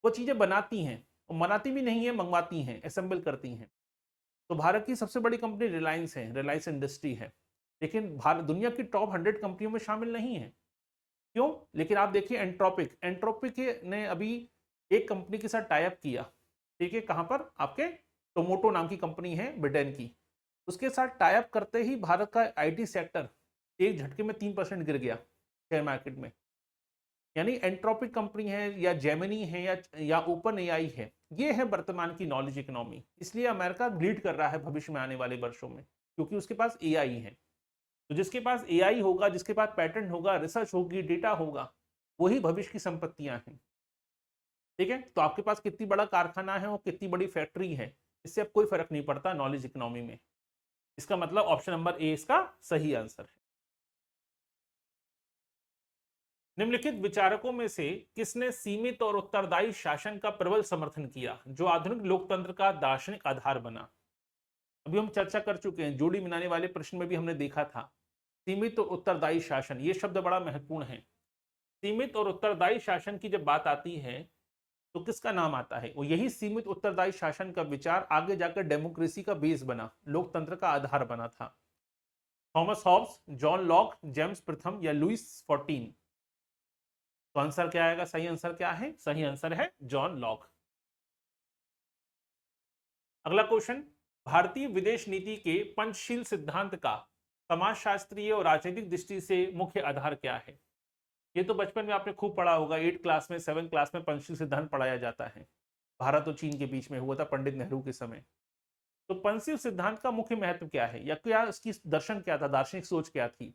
वो चीज़ें बनाती हैं, और बनाती भी नहीं है, मंगवाती हैं, असेंबल करती हैं। तो भारत की सबसे बड़ी कंपनी रिलायंस है, रिलायंस इंडस्ट्री है, लेकिन भारत दुनिया की टॉप 100 कंपनियों में शामिल नहीं है। क्यों? लेकिन आप देखिए एंट्रोपिक, एंट्रोपिक ने अभी एक कंपनी के साथ टाई अप किया। ठीक है, कहाँ पर? आपके टोमोटो नाम की कंपनी है ब्रिटेन की, उसके साथ टाई अप करते ही भारत का IT सेक्टर एक झटके में 3% गिर गया शेयर मार्केट में। यानी एंट्रोपिक कंपनी है, या जेमिनी है, या ओपन AI है, ये है वर्तमान की नॉलेज इकोनॉमी। इसलिए अमेरिका लीड कर रहा है भविष्य में आने वाले वर्षों में, क्योंकि उसके पास AI है। तो जिसके पास AI होगा, जिसके पास पैटेंट होगा, रिसर्च होगी, डेटा होगा, वही भविष्य की संपत्तियां हैं। ठीक है, तो आपके पास कितनी बड़ा कारखाना है और कितनी बड़ी फैक्ट्री है, इससे अब कोई फर्क नहीं पड़ता नॉलेज इकोनॉमी में। इसका मतलब ऑप्शन नंबर ए इसका सही आंसर है। निम्नलिखित विचारकों में से किसने सीमित और उत्तरदायी शासन का प्रबल समर्थन किया, जो आधुनिक लोकतंत्र का दार्शनिक आधार बना? अभी हम चर्चा कर चुके हैं, जोड़ी मिलाने वाले प्रश्न में भी हमने देखा था सीमित और उत्तरदायी शासन, ये शब्द बड़ा महत्वपूर्ण है। सीमित और उत्तरदायी शासन की जब बात आती है तो किसका नाम आता है? वो यही सीमित उत्तरदायी शासन का विचार आगे जाकर डेमोक्रेसी का बेस बना, लोकतंत्र का आधार बना था। Thomas Hobbes, John Locke, James प्रथम या लुइस 14? तो आंसर क्या आएगा? सही आंसर क्या है? सही आंसर है जॉन लॉक। अगला क्वेश्चन, भारतीय विदेश नीति के पंचशील सिद्धांत का समाजशास्त्रीय और राजनीतिक दृष्टि से मुख्य आधार क्या है? ये तो बचपन में आपने खूब पढ़ा होगा, 8 क्लास में, 7 क्लास में पंचशील सिद्धांत पढ़ाया जाता है। भारत और चीन के बीच में हुआ था पंडित नेहरू के समय। तो पंचशील सिद्धांत का मुख्य महत्व क्या है, या क्या इसकी दर्शन क्या था, दार्शनिक सोच क्या थी?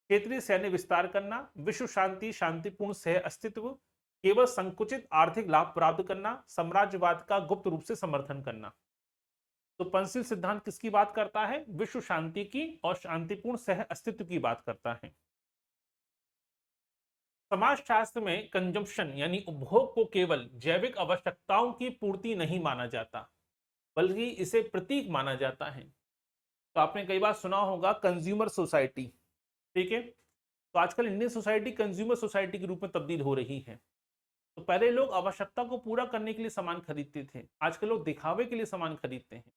क्षेत्रीय सैन्य विस्तार करना, विश्व शांति, शांतिपूर्ण सह अस्तित्व, केवल संकुचित आर्थिक लाभ प्राप्त करना, साम्राज्यवाद का गुप्त रूप से समर्थन करना। तो पंचशील सिद्धांत किसकी बात करता है? विश्व शांति की और शांतिपूर्ण सह अस्तित्व की बात करता है। समाजशास्त्र में कंजम्पशन यानी उपभोग को केवल जैविक आवश्यकताओं की पूर्ति नहीं माना जाता, बल्कि इसे प्रतीक माना जाता है। तो आपने कई बार सुना होगा कंज्यूमर सोसाइटी। ठीक है, तो आजकल इंडियन सोसाइटी कंज्यूमर सोसाइटी के रूप में तब्दील हो रही है। तो पहले लोग आवश्यकता को पूरा करने के लिए सामान खरीदते थे, आजकल लोग दिखावे के लिए सामान खरीदते हैं।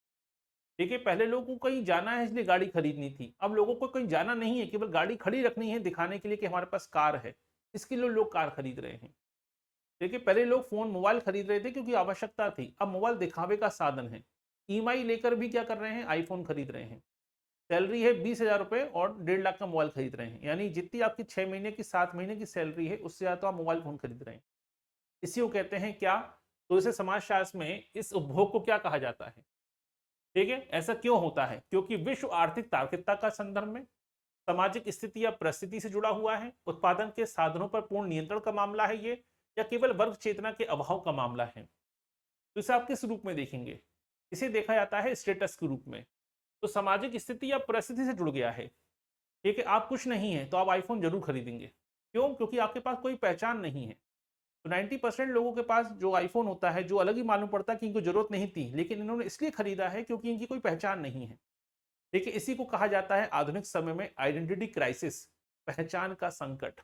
ठीक है, पहले लोगों को कहीं जाना है इसलिए गाड़ी खरीदनी थी, अब लोगों को कहीं जाना नहीं है, केवल गाड़ी खड़ी रखनी है दिखाने के लिए कि हमारे पास कार है, इसके लिए लोग कार खरीद रहे हैं। देखिए, पहले लोग फोन, मोबाइल खरीद रहे थे क्योंकि आवश्यकता थी, अब मोबाइल दिखावे का साधन है। EMI लेकर भी क्या कर रहे हैं? आईफोन खरीद रहे हैं। सैलरी है 20,000 रुपए और 1.5 लाख का मोबाइल खरीद रहे हैं, यानी जितनी आपकी 6 महीने की, 7 महीने की सैलरी है, उससे ज्यादा तो आप मोबाइल फोन खरीद रहे हैं। इसी को कहते हैं क्या? तो इसे समाजशास्त्र में इस उपभोग को क्या कहा जाता है? ठीक है, ऐसा क्यों होता है? क्योंकि विश्व आर्थिक तार्किकता का संदर्भ में, सामाजिक स्थिति या परिस्थिति से जुड़ा हुआ है, उत्पादन के साधनों पर पूर्ण नियंत्रण का मामला है ये, या केवल वर्ग चेतना के अभाव का मामला है? तो इसे आप किस रूप में देखेंगे? इसे देखा जाता है स्टेटस के रूप में। तो सामाजिक स्थिति या परिस्थिति से जुड़ गया है। ठीक है, आप कुछ नहीं है तो आप आईफोन जरूर खरीदेंगे। क्यों? क्योंकि आपके पास कोई पहचान नहीं है। तो 90% लोगों के पास जो आईफोन होता है, जो अलग ही मालूम पड़ता है कि इनको जरूरत नहीं थी, लेकिन इन्होंने इसलिए खरीदा है क्योंकि इनकी कोई पहचान नहीं है। देखिए, इसी को कहा जाता है आधुनिक समय में आइडेंटिटी क्राइसिस, पहचान का संकट।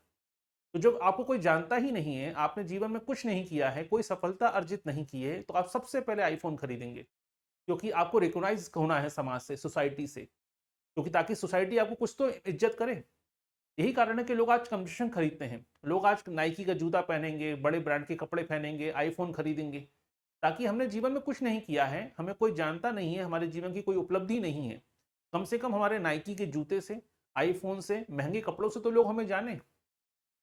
तो जब आपको कोई जानता ही नहीं है, आपने जीवन में कुछ नहीं किया है, कोई सफलता अर्जित नहीं की है, तो आप सबसे पहले आईफोन खरीदेंगे, क्योंकि आपको रिकॉग्नाइज होना है समाज से, सोसाइटी से, क्योंकि ताकि सोसाइटी आपको कुछ तो इज्जत करे। यही कारण है कि लोग आज कंप्यूटर खरीदते हैं, लोग आज नाइकी का जूता पहनेंगे, बड़े ब्रांड के कपड़े पहनेंगे, आईफोन खरीदेंगे, ताकि हमने जीवन में कुछ नहीं किया है, हमें कोई जानता नहीं है, हमारे जीवन की कोई उपलब्धि नहीं है, कम से कम हमारे नाइकी के जूते से, आईफोन से, महंगे कपड़ों से तो लोग हमें जाने।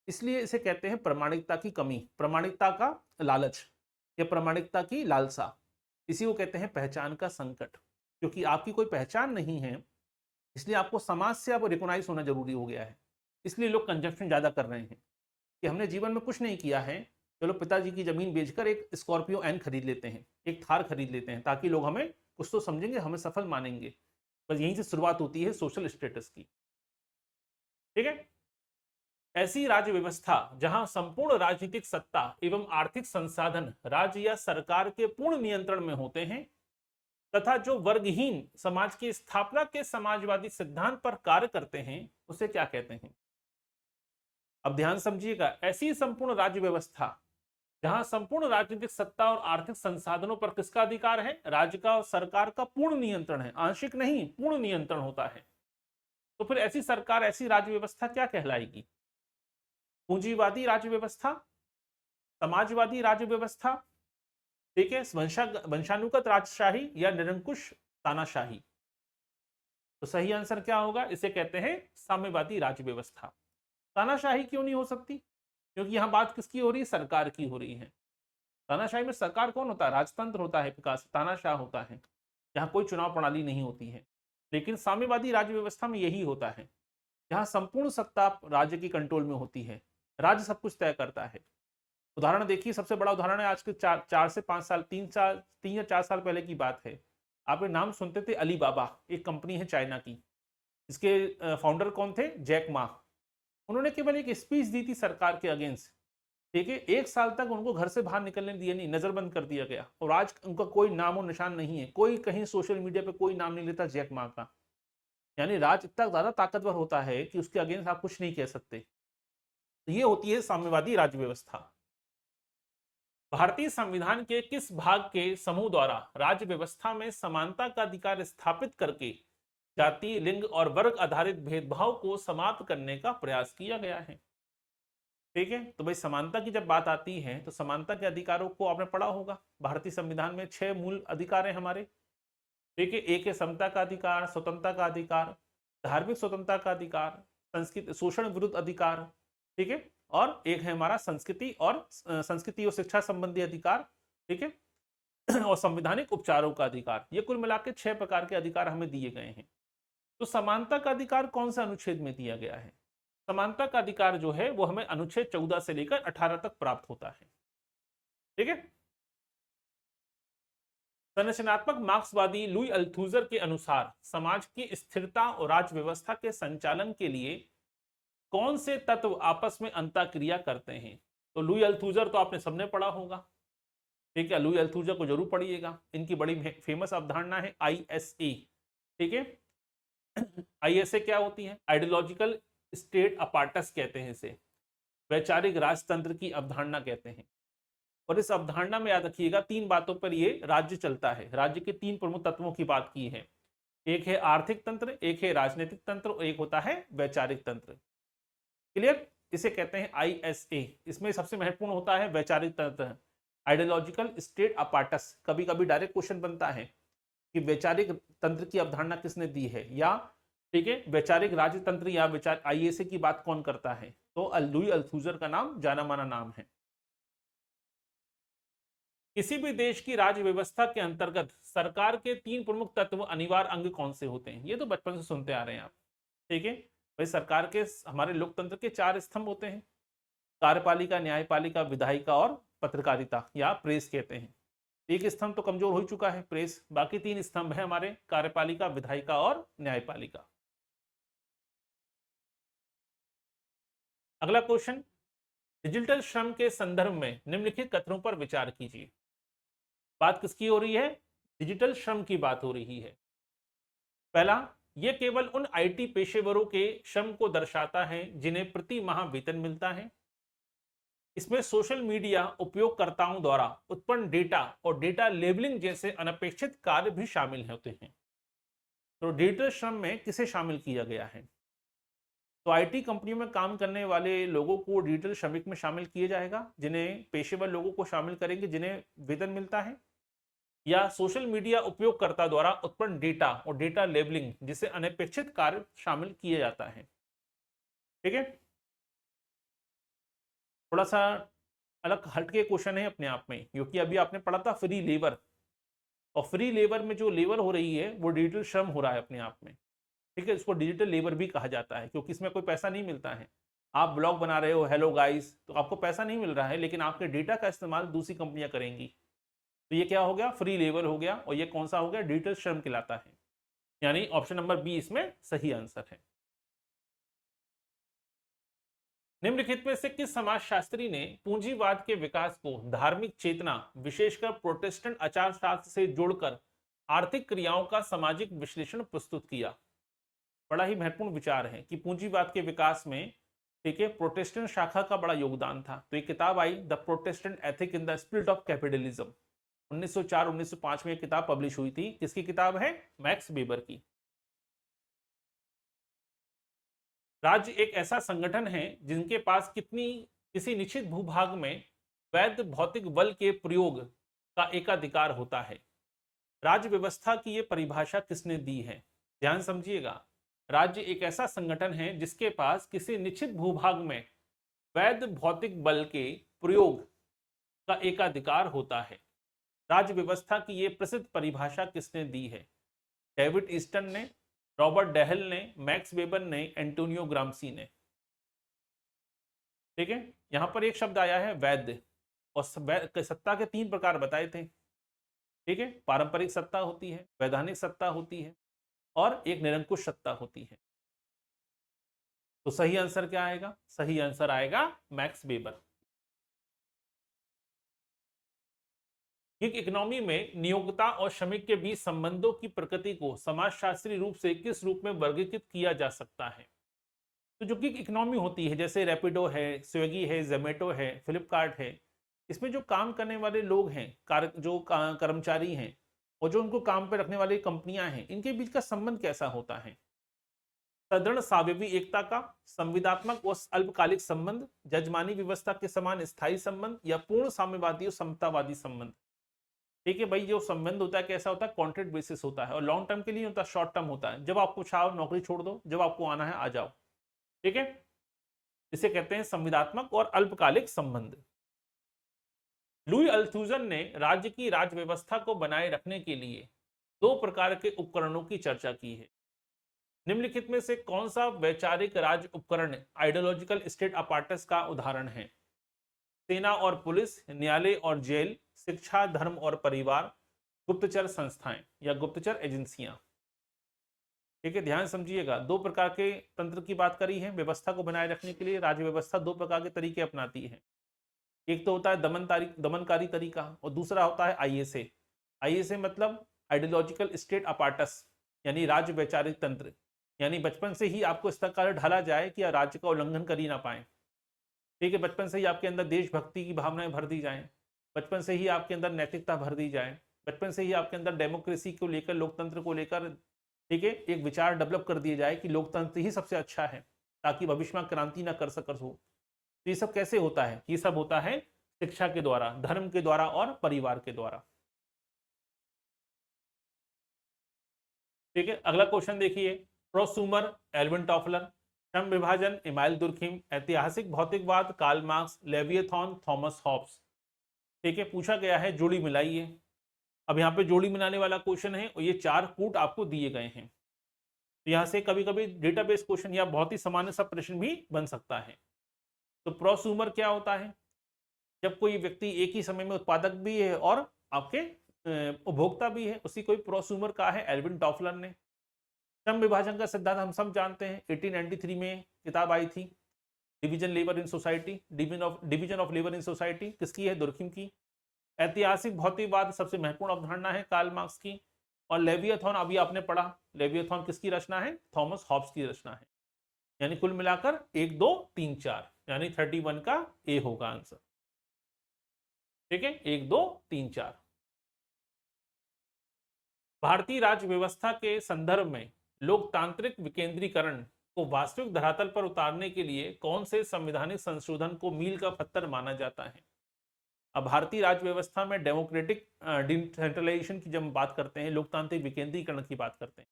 इसलिए इसे कहते हैं प्रामाणिकता की कमी, प्रामाणिकता का लालच, या प्रामाणिकता की लालसा। इसी को कहते हैं पहचान का संकट। क्योंकि आपकी कोई पहचान नहीं है, इसलिए आपको समाज से अब रिकॉग्नाइज होना जरूरी हो गया है। इसलिए लोग कंजप्शन ज़्यादा कर रहे हैं कि हमने जीवन में कुछ नहीं किया है, चलो पिताजी की ज़मीन बेचकर एक स्कॉर्पियो एन खरीद लेते हैं, एक थार खरीद लेते हैं, ताकि लोग हमें कुछ तो समझेंगे, हमें सफल मानेंगे। बस यहीं से शुरुआत होती है सोशल स्टेटस की। ठीक है। ऐसी राज्य व्यवस्था जहां संपूर्ण राजनीतिक सत्ता एवं आर्थिक संसाधन राज्य या सरकार के पूर्ण नियंत्रण में होते हैं तथा जो वर्गहीन समाज की स्थापना के समाजवादी सिद्धांत पर कार्य करते हैं, उसे क्या कहते हैं? अब ध्यान समझिएगा, ऐसी संपूर्ण राज्य व्यवस्था जहां संपूर्ण राजनीतिक सत्ता और आर्थिक संसाधनों पर किसका अधिकार है? राज्य का और सरकार का पूर्ण नियंत्रण है, आंशिक नहीं, पूर्ण नियंत्रण होता है। तो फिर ऐसी सरकार, ऐसी राज्य व्यवस्था क्या कहलाएगी? पूंजीवादी राज्य व्यवस्था, समाजवादी राज्य व्यवस्था, ठीक है, वंशानुगत राजशाही या निरंकुश तानाशाही? तो सही आंसर क्या होगा? इसे कहते हैं साम्यवादी राज्य व्यवस्था। तानाशाही क्यों नहीं हो सकती? क्योंकि यहां बात किसकी हो रही है? सरकार की हो रही है। तानाशाही में सरकार कौन होता है? राजतंत्र होता है, विकास तानाशाह होता है, जहां कोई चुनाव प्रणाली नहीं होती है। लेकिन साम्यवादी राज्य व्यवस्था में यही होता है, जहां संपूर्ण सत्ता राज्य की कंट्रोल में होती है, राज्य सब कुछ तय करता है। उदाहरण देखिए, सबसे बड़ा उदाहरण है आज के 4 से 5 साल, 3 या 4 साल पहले की बात है। आप ये नाम सुनते थे, अलीबाबा, एक कंपनी है चाइना की। इसके फाउंडर कौन थे? Jack Ma. उन्होंने केवल एक स्पीच दी थी सरकार के अगेंस्ट, ठीक है, 1 साल तक उनको घर से बाहर निकलने दिया नहीं, नजरबंद कर दिया गया, और आज उनका कोई नाम और निशान नहीं है, कोई कहीं सोशल मीडिया पे कोई नाम नहीं लेता जैक मा का। यानी राज इतना ज्यादा ताकतवर होता है कि उसके अगेंस्ट आप कुछ नहीं कह सकते। तो ये होती है साम्यवादी राज्य व्यवस्था। भारतीय संविधान के किस भाग के समूह द्वारा राज्य व्यवस्था में समानता का अधिकार स्थापित करके जाति, लिंग और वर्ग आधारित भेदभाव को समाप्त करने का प्रयास किया गया है? ठीक है, तो भाई समानता की जब बात आती है तो समानता के अधिकारों को आपने पढ़ा होगा। भारतीय संविधान में 6 मूल अधिकार हैं हमारे। ठीक है, एक है समता का अधिकार, स्वतंत्रता का अधिकार, धार्मिक स्वतंत्रता का अधिकार, संस्कृति शोषण विरुद्ध अधिकार, ठीक है, और एक है हमारा संस्कृति और शिक्षा संबंधी अधिकार, ठीक है, और संवैधानिक उपचारों का अधिकार। ये कुल मिला के 6 प्रकार के अधिकार हमें दिए गए हैं। तो समानता का अधिकार कौन सा अनुच्छेद में दिया गया है? समानता का अधिकार जो है वो हमें अनुच्छेद 14 से लेकर 18 तक प्राप्त होता है। ठीक है। संरचनात्मक मार्क्सवादी लुई अल्थुजर के अनुसार समाज की स्थिरता और राज्य व्यवस्था के संचालन के लिए कौन से तत्व आपस में अंतःक्रिया करते हैं? तो लुई अल्थुजर तो आपने सबने पढ़ा होगा, ठीक है, लुई अल्थुजर को जरूर पढ़िएगा। इनकी बड़ी फेमस अवधारणा है आईएसए। ठीक है, आईएसए क्या होती है? आइडियोलॉजिकल स्टेट अपार्टस कहते हैं इसे, वैचारिक राजतंत्र की अवधारणा कहते हैं। और इस अवधारणा में याद रखिएगा 3 बातों पर ये राज्य चलता है। राज्य के 3 प्रमुख तत्वों की बात की है, एक है आर्थिक तंत्र, एक है राजनीतिक तंत्र और एक होता है वैचारिक तंत्र। क्लियर? इसे कहते हैं आईएसए। इसमें सबसे महत्वपूर्ण होता है वैचारिक तंत्र, आइडियोलॉजिकल स्टेट अपार्टस। कभी कभी डायरेक्ट क्वेश्चन बनता है कि वैचारिक तंत्र की अवधारणा किसने दी है, या ठीक है वैचारिक राज्य तंत्र या वैचारिक आईएसए की बात कौन करता है? तो लुई अल्थुजर का नाम जाना माना नाम है। किसी भी देश की राज्य व्यवस्था के अंतर्गत सरकार के 3 प्रमुख तत्व अनिवार्य अंग कौन से होते हैं? ये तो बचपन से सुनते आ रहे हैं आप। ठीक है भाई, सरकार के हमारे लोकतंत्र के 4 स्तंभ होते हैं, कार्यपालिका, न्यायपालिका, विधायिका और पत्रकारिता या प्रेस कहते हैं। एक स्तंभ तो कमजोर हो चुका है, प्रेस। बाकी 3 स्तंभ है हमारे, कार्यपालिका, विधायिका और न्यायपालिका। अगला क्वेश्चन, डिजिटल श्रम के संदर्भ में निम्नलिखित कथनों पर विचार कीजिए। बात किसकी हो रही है? डिजिटल श्रम की बात हो रही है। पहला, यह केवल उन आईटी पेशेवरों के श्रम को दर्शाता है जिन्हें प्रति माह वेतन मिलता है। इसमें सोशल मीडिया उपयोगकर्ताओं द्वारा उत्पन्न डेटा और डेटा लेबलिंग जैसे अनपेक्षित कार्य भी शामिल होते हैं। तो डिजिटल श्रम में किसे शामिल किया गया है? तो आईटी कंपनियों में काम करने वाले लोगों को डिजिटल श्रमिक में शामिल किया जाएगा, जिन्हें पेशेवर लोगों को शामिल करेंगे जिन्हें वेतन मिलता है, या सोशल मीडिया उपयोगकर्ता द्वारा उत्पन्न डेटा और डेटा लेबलिंग जिसे अनपेक्षित कार्य शामिल किया जाता है। ठीक है, थोड़ा सा अलग हटके क्वेश्चन है अपने आप में, क्योंकि अभी आपने पढ़ा था फ्री लेबर, और फ्री लेबर में जो लेबर हो रही है वो डिजिटल श्रम हो रहा है अपने आप में। ठीक है, इसको डिजिटल लेबर भी कहा जाता है, क्योंकि इसमें कोई पैसा नहीं मिलता है। आप ब्लॉग बना रहे हो हेलो गाइस, तो आपको पैसा नहीं मिल रहा है, लेकिन आपके डेटा का इस्तेमाल दूसरी कंपनियां करेंगी। तो ये क्या हो गया, फ्री लेबर हो गया, और ये कौन सा हो गया, डिजिटल श्रम कहलाता है। यानी ऑप्शन नंबर बी इसमें सही आंसर है। निम्नलिखित में से किस समाजशास्त्री ने पूंजीवाद के विकास को धार्मिक चेतना, विशेषकर प्रोटेस्टेंट आचार शास्त्र से जोड़कर आर्थिक क्रियाओं का सामाजिक विश्लेषण प्रस्तुत किया? बड़ा ही महत्वपूर्ण विचार है कि पूंजीवाद के विकास में, ठीक है, प्रोटेस्टेंट शाखा का बड़ा योगदान था। तो एक किताब आई, the Protestant ethic in the spirit of capitalism, 1904-1905 में किताब पब्लिश हुई थी। किसकी किताब है, मैक्स वेबर की। राज्य एक ऐसा संगठन है जिनके पास किसी निश्चित भूभाग में वैध भौतिक बल के प्रयोग का एकाधिकार होता है। राज्य व्यवस्था की यह परिभाषा किसने दी है? ध्यान समझिएगा, राज्य एक ऐसा संगठन है जिसके पास किसी निश्चित भूभाग में वैध भौतिक बल के प्रयोग का एकाधिकार होता है। राज्य व्यवस्था की यह प्रसिद्ध परिभाषा किसने दी है? डेविड ईस्टन ने, रॉबर्ट डेहल ने, मैक्स वेबर ने, एंटोनियो ग्राम्सी ने। ठीक है, यहां पर एक शब्द आया है वैध, और सत्ता के 3 प्रकार बताए थे। ठीक है, पारंपरिक सत्ता होती है, वैधानिक सत्ता होती है, और एक निरंकुश सत्ता होती है। तो सही आंसर क्या आएगा? सही आंसर आएगा मैक्स वेबर। गिग इकोनॉमी में नियोक्ता और श्रमिक के बीच संबंधों की प्रकृति को समाजशास्त्री रूप से किस रूप में वर्गीकृत किया जा सकता है? तो जो गिग इकोनॉमी होती है, जैसे रैपिडो है, स्विगी है, जोमेटो है, फ्लिपकार्ट है, इसमें जो काम करने वाले लोग हैं, कर्मचारी हैं, और जो उनको काम पे रखने वाली कंपनियां हैं, इनके बीच का संबंध कैसा होता है? सदृढ़ सावयवी एकता का, संविदात्मक व अल्पकालिक संबंध, जजमानी व्यवस्था के समान स्थायी संबंध, या पूर्ण साम्यवादी और समतावादी संबंध? ठीक है भाई, जो संबंध होता है कैसा होता है? कॉन्ट्रैक्ट बेसिस होता है, और लॉन्ग टर्म के लिए होता है, शॉर्ट टर्म होता है। जब आपको चाहो नौकरी छोड़ दो, जब आपको आना है आ जाओ। ठीक है, इसे कहते हैं संविदात्मक और अल्पकालिक संबंध। लुई अल्थुजन ने राज्य की राज व्यवस्था को बनाए रखने के लिए 2 प्रकार के उपकरणों की चर्चा की है। निम्नलिखित में से कौन सा वैचारिक राज्य उपकरण आइडियोलॉजिकल स्टेट अपार्टस का उदाहरण है? सेना और पुलिस, न्यायालय और जेल, शिक्षा, धर्म और परिवार, गुप्तचर संस्थाएं या गुप्तचर एजेंसियां। ठीक है, ध्यान समझिएगा, 2 प्रकार के तंत्र की बात करी है। व्यवस्था को बनाए रखने के लिए राज्य व्यवस्था 2 प्रकार के तरीके अपनाती है। एक तो होता है दमनकारी तरीका, और दूसरा होता है आईएसए। आईएसए मतलब आइडियोलॉजिकल स्टेट अपार्टस, यानी राज्य वैचारिक तंत्र। यानी बचपन से ही आपको इस प्रकार ढाला जाए कि राज्य का उल्लंघन कर ही ना पाए। ठीक है, बचपन से ही आपके अंदर देशभक्ति की भावनाएं भर दी जाएं, बचपन से ही आपके अंदर नैतिकता भर दी जाए, बचपन से ही आपके अंदर डेमोक्रेसी को लेकर, लोकतंत्र को लेकर, ठीक है, एक विचार डेवलप कर दिया जाए कि लोकतंत्र ही सबसे अच्छा है, ताकि भविष्य में क्रांति ना कर सकर हो। तो ये सब कैसे होता है? ये सब होता है शिक्षा के द्वारा, धर्म के द्वारा और परिवार के द्वारा। ठीक है, अगला क्वेश्चन देखिए, प्रोसूमर, एल्विन टॉफलर, श्रम विभाजन, इमाइल दुर्खिम, ऐतिहासिक भौतिकवाद, कार्ल मार्क्स, लेविएथॉन, थॉमस हॉब्स। ठीक है, पूछा गया है जोड़ी मिलाइए। अब यहाँ पे जोड़ी मिलाने वाला क्वेश्चन है, और ये 4 कूट आपको दिए गए हैं। तो यहाँ से कभी कभी डेटाबेस क्वेश्चन या बहुत ही सामान्य सा प्रश्न भी बन सकता है। तो प्रोसूमर क्या होता है? जब कोई व्यक्ति एक ही समय में उत्पादक भी है और आपके उपभोक्ता भी है, उसी कोई प्रोसूमर कहा है एल्विन टॉफलर ने। श्रम विभाजन का सिद्धांत हम सब जानते हैं, 1893 में किताब आई थी, division labour in society, division of labour in society, किसकी है? दुर्खिम की। ऐतिहासिक भौतिकवाद सबसे महत्वपूर्ण अवधारणा है कार्ल मार्क्स की। और लेविएथॉन अभी आपने पढ़ा, लेविएथॉन किसकी रचना है? थॉमस हॉब्स की रचना है। यानी कुल मिलाकर 1 2 3 4, यानी 31 का ए होगा आंसर। ठीक है, 1 2 3 4। भारतीय राज्य व्यवस्था के संदर्भ में लोकतांत्रिक विकेंद्रीकरण को वास्तविक धरातल पर उतारने के लिए कौन से संवैधानिक संशोधन को मील का पत्थर माना जाता है? अब भारतीय राज्य व्यवस्था में डेमोक्रेटिक डिसेंट्रलाइजेशन की जब बात करते हैं, लोकतांत्रिक विकेंद्रीकरण की बात करते हैं,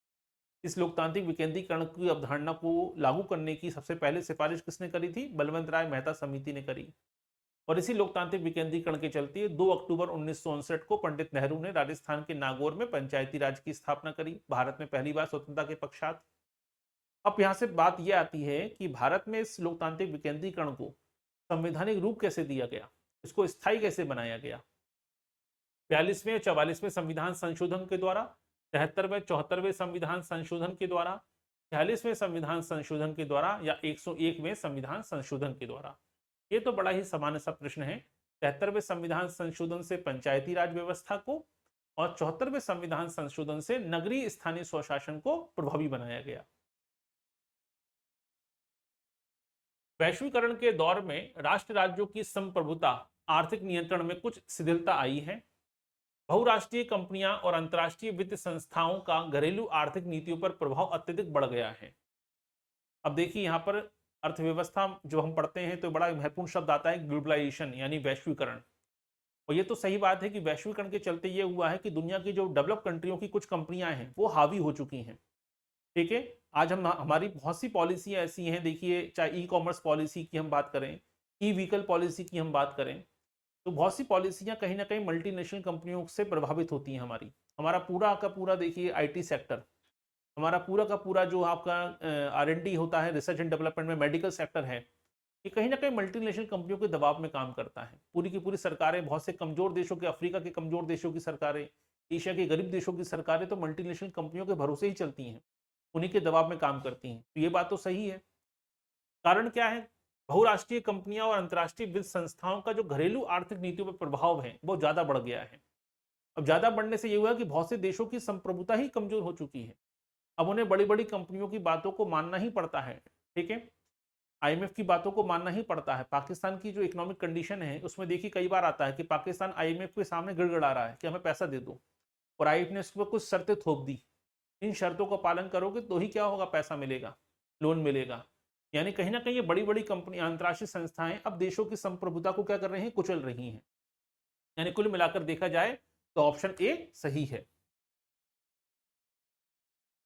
इस लोकतांत्रिक विकेंद्रीकरण की अवधारणा को लागू करने की सबसे पहले सिफारिश किसने करी थी? बलवंत राय मेहता समिति ने करी। और इसी लोकतांत्रिक विकेंद्रीकरण के चलते 2 अक्टूबर 1959 को पंडित नेहरू ने राजस्थान के नागौर में पंचायती राज की स्थापना करी, भारत में पहली बार स्वतंत्रता के पश्चात। अब यहाँ से बात यह आती है कि भारत में इस लोकतांत्रिक विकेंद्रीकरण को संवैधानिक रूप कैसे दिया गया, इसको स्थायी कैसे बनाया गया। 42वें और 44वें संविधान संशोधन के द्वारा, 73वें 74वें संविधान संशोधन के द्वारा, 46वें संविधान संशोधन के द्वारा या 101वें संविधान संशोधन के द्वारा। ये तो बड़ा ही सामान्य सा प्रश्न है। 73वें संविधान संशोधन से पंचायती राज व्यवस्था को और 74वें संविधान संशोधन से नगरीय स्थानीय स्वशासन को प्रभावी बनाया गया। वैश्वीकरण के दौर में राष्ट्र राज्यों की संप्रभुता आर्थिक नियंत्रण में कुछ शिथिलता आई है। बहुराष्ट्रीय कंपनियां और अंतर्राष्ट्रीय वित्त संस्थाओं का घरेलू आर्थिक नीतियों पर प्रभाव अत्यधिक बढ़ गया है। अब देखिए यहाँ पर अर्थव्यवस्था जो हम पढ़ते हैं तो बड़ा महत्वपूर्ण शब्द आता है ग्लोबलाइजेशन यानी वैश्वीकरण। और ये तो सही बात है कि वैश्वीकरण के चलते ये हुआ है कि दुनिया की जो डेवलप कंट्रियों की कुछ कंपनियां हैं वो हावी हो चुकी हैं। ठीक है, आज हम हमारी बहुत सी पॉलिसियां ऐसी हैं, देखिए चाहे ई कॉमर्स पॉलिसी की हम बात करें, ई व्हीकल पॉलिसी की हम बात करें, तो बहुत सी पॉलिसियां कहीं ना कहीं मल्टीनेशनल कंपनियों से प्रभावित होती हैं। हमारा पूरा का पूरा देखिए आईटी सेक्टर, हमारा पूरा का पूरा जो आपका R&D होता है, रिसर्च एंड डेवलपमेंट में, मेडिकल सेक्टर है, ये कहीं ना कहीं मल्टीनेशनल कंपनियों के दबाव में काम करता है। पूरी की पूरी सरकारें, बहुत से कमजोर देशों के, अफ्रीका के कमजोर देशों की सरकारें, एशिया के गरीब देशों की सरकारें तो मल्टीनेशनल कंपनियों के भरोसे ही चलती हैं, उन्हीं के दबाव में काम करती हैं। तो ये बात तो सही है। कारण क्या है? बहुराष्ट्रीय कंपनियां और अंतर्राष्ट्रीय वित्त संस्थाओं का जो घरेलू आर्थिक नीतियों पर प्रभाव है वो ज्यादा बढ़ गया है। अब ज्यादा बढ़ने से ये हुआ कि बहुत से देशों की संप्रभुता ही कमजोर हो चुकी है। अब उन्हें बड़ी बड़ी कंपनियों की बातों को मानना ही पड़ता है। ठीक है, IMF की बातों को मानना ही पड़ता है। पाकिस्तान की जो इकोनॉमिक कंडीशन है उसमें देखिए कई बार आता है कि पाकिस्तान IMF के सामने गिड़गिड़ा रहा है कि हमें पैसा दे दो, और IMF ने उसके ऊपर कुछ शर्तें थोप दी, इन शर्तों का पालन करोगे तो ही क्या होगा, पैसा मिलेगा, लोन मिलेगा। यानी कहीं ना कहीं ये बड़ी बड़ी कंपनी, अंतर्राष्ट्रीय संस्थाएं अब देशों की संप्रभुता को क्या कर रही हैं, कुचल रही हैं। यानी कुल मिलाकर देखा जाए तो ऑप्शन ए सही है।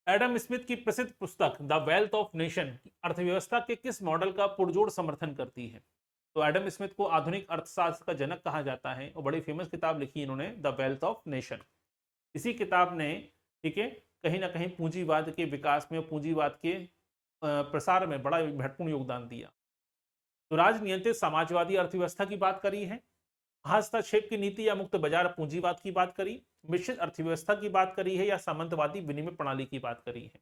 एडम स्मिथ की प्रसिद्ध पुस्तक द वेल्थ ऑफ नेशन अर्थव्यवस्था के किस मॉडल का पुरजोर समर्थन करती है? तो एडम स्मिथ को आधुनिक अर्थशास्त्र का जनक कहा जाता है और बड़ी फेमस किताब लिखी इन्होंने, द वेल्थ ऑफ नेशन। इसी किताब ने, ठीक है, कहीं ना कहीं पूंजीवाद के विकास में, पूंजीवाद के प्रसार में बड़ा महत्वपूर्ण योगदान दिया। तो राजनियंत्रित समाजवादी अर्थव्यवस्था की बात करी है, हस्तक्षेप की नीति या मुक्त बाजार पूंजीवाद की बात करी, मिश्रित अर्थव्यवस्था की बात करी है, या सामंतवादी विनिमय प्रणाली की बात करी है।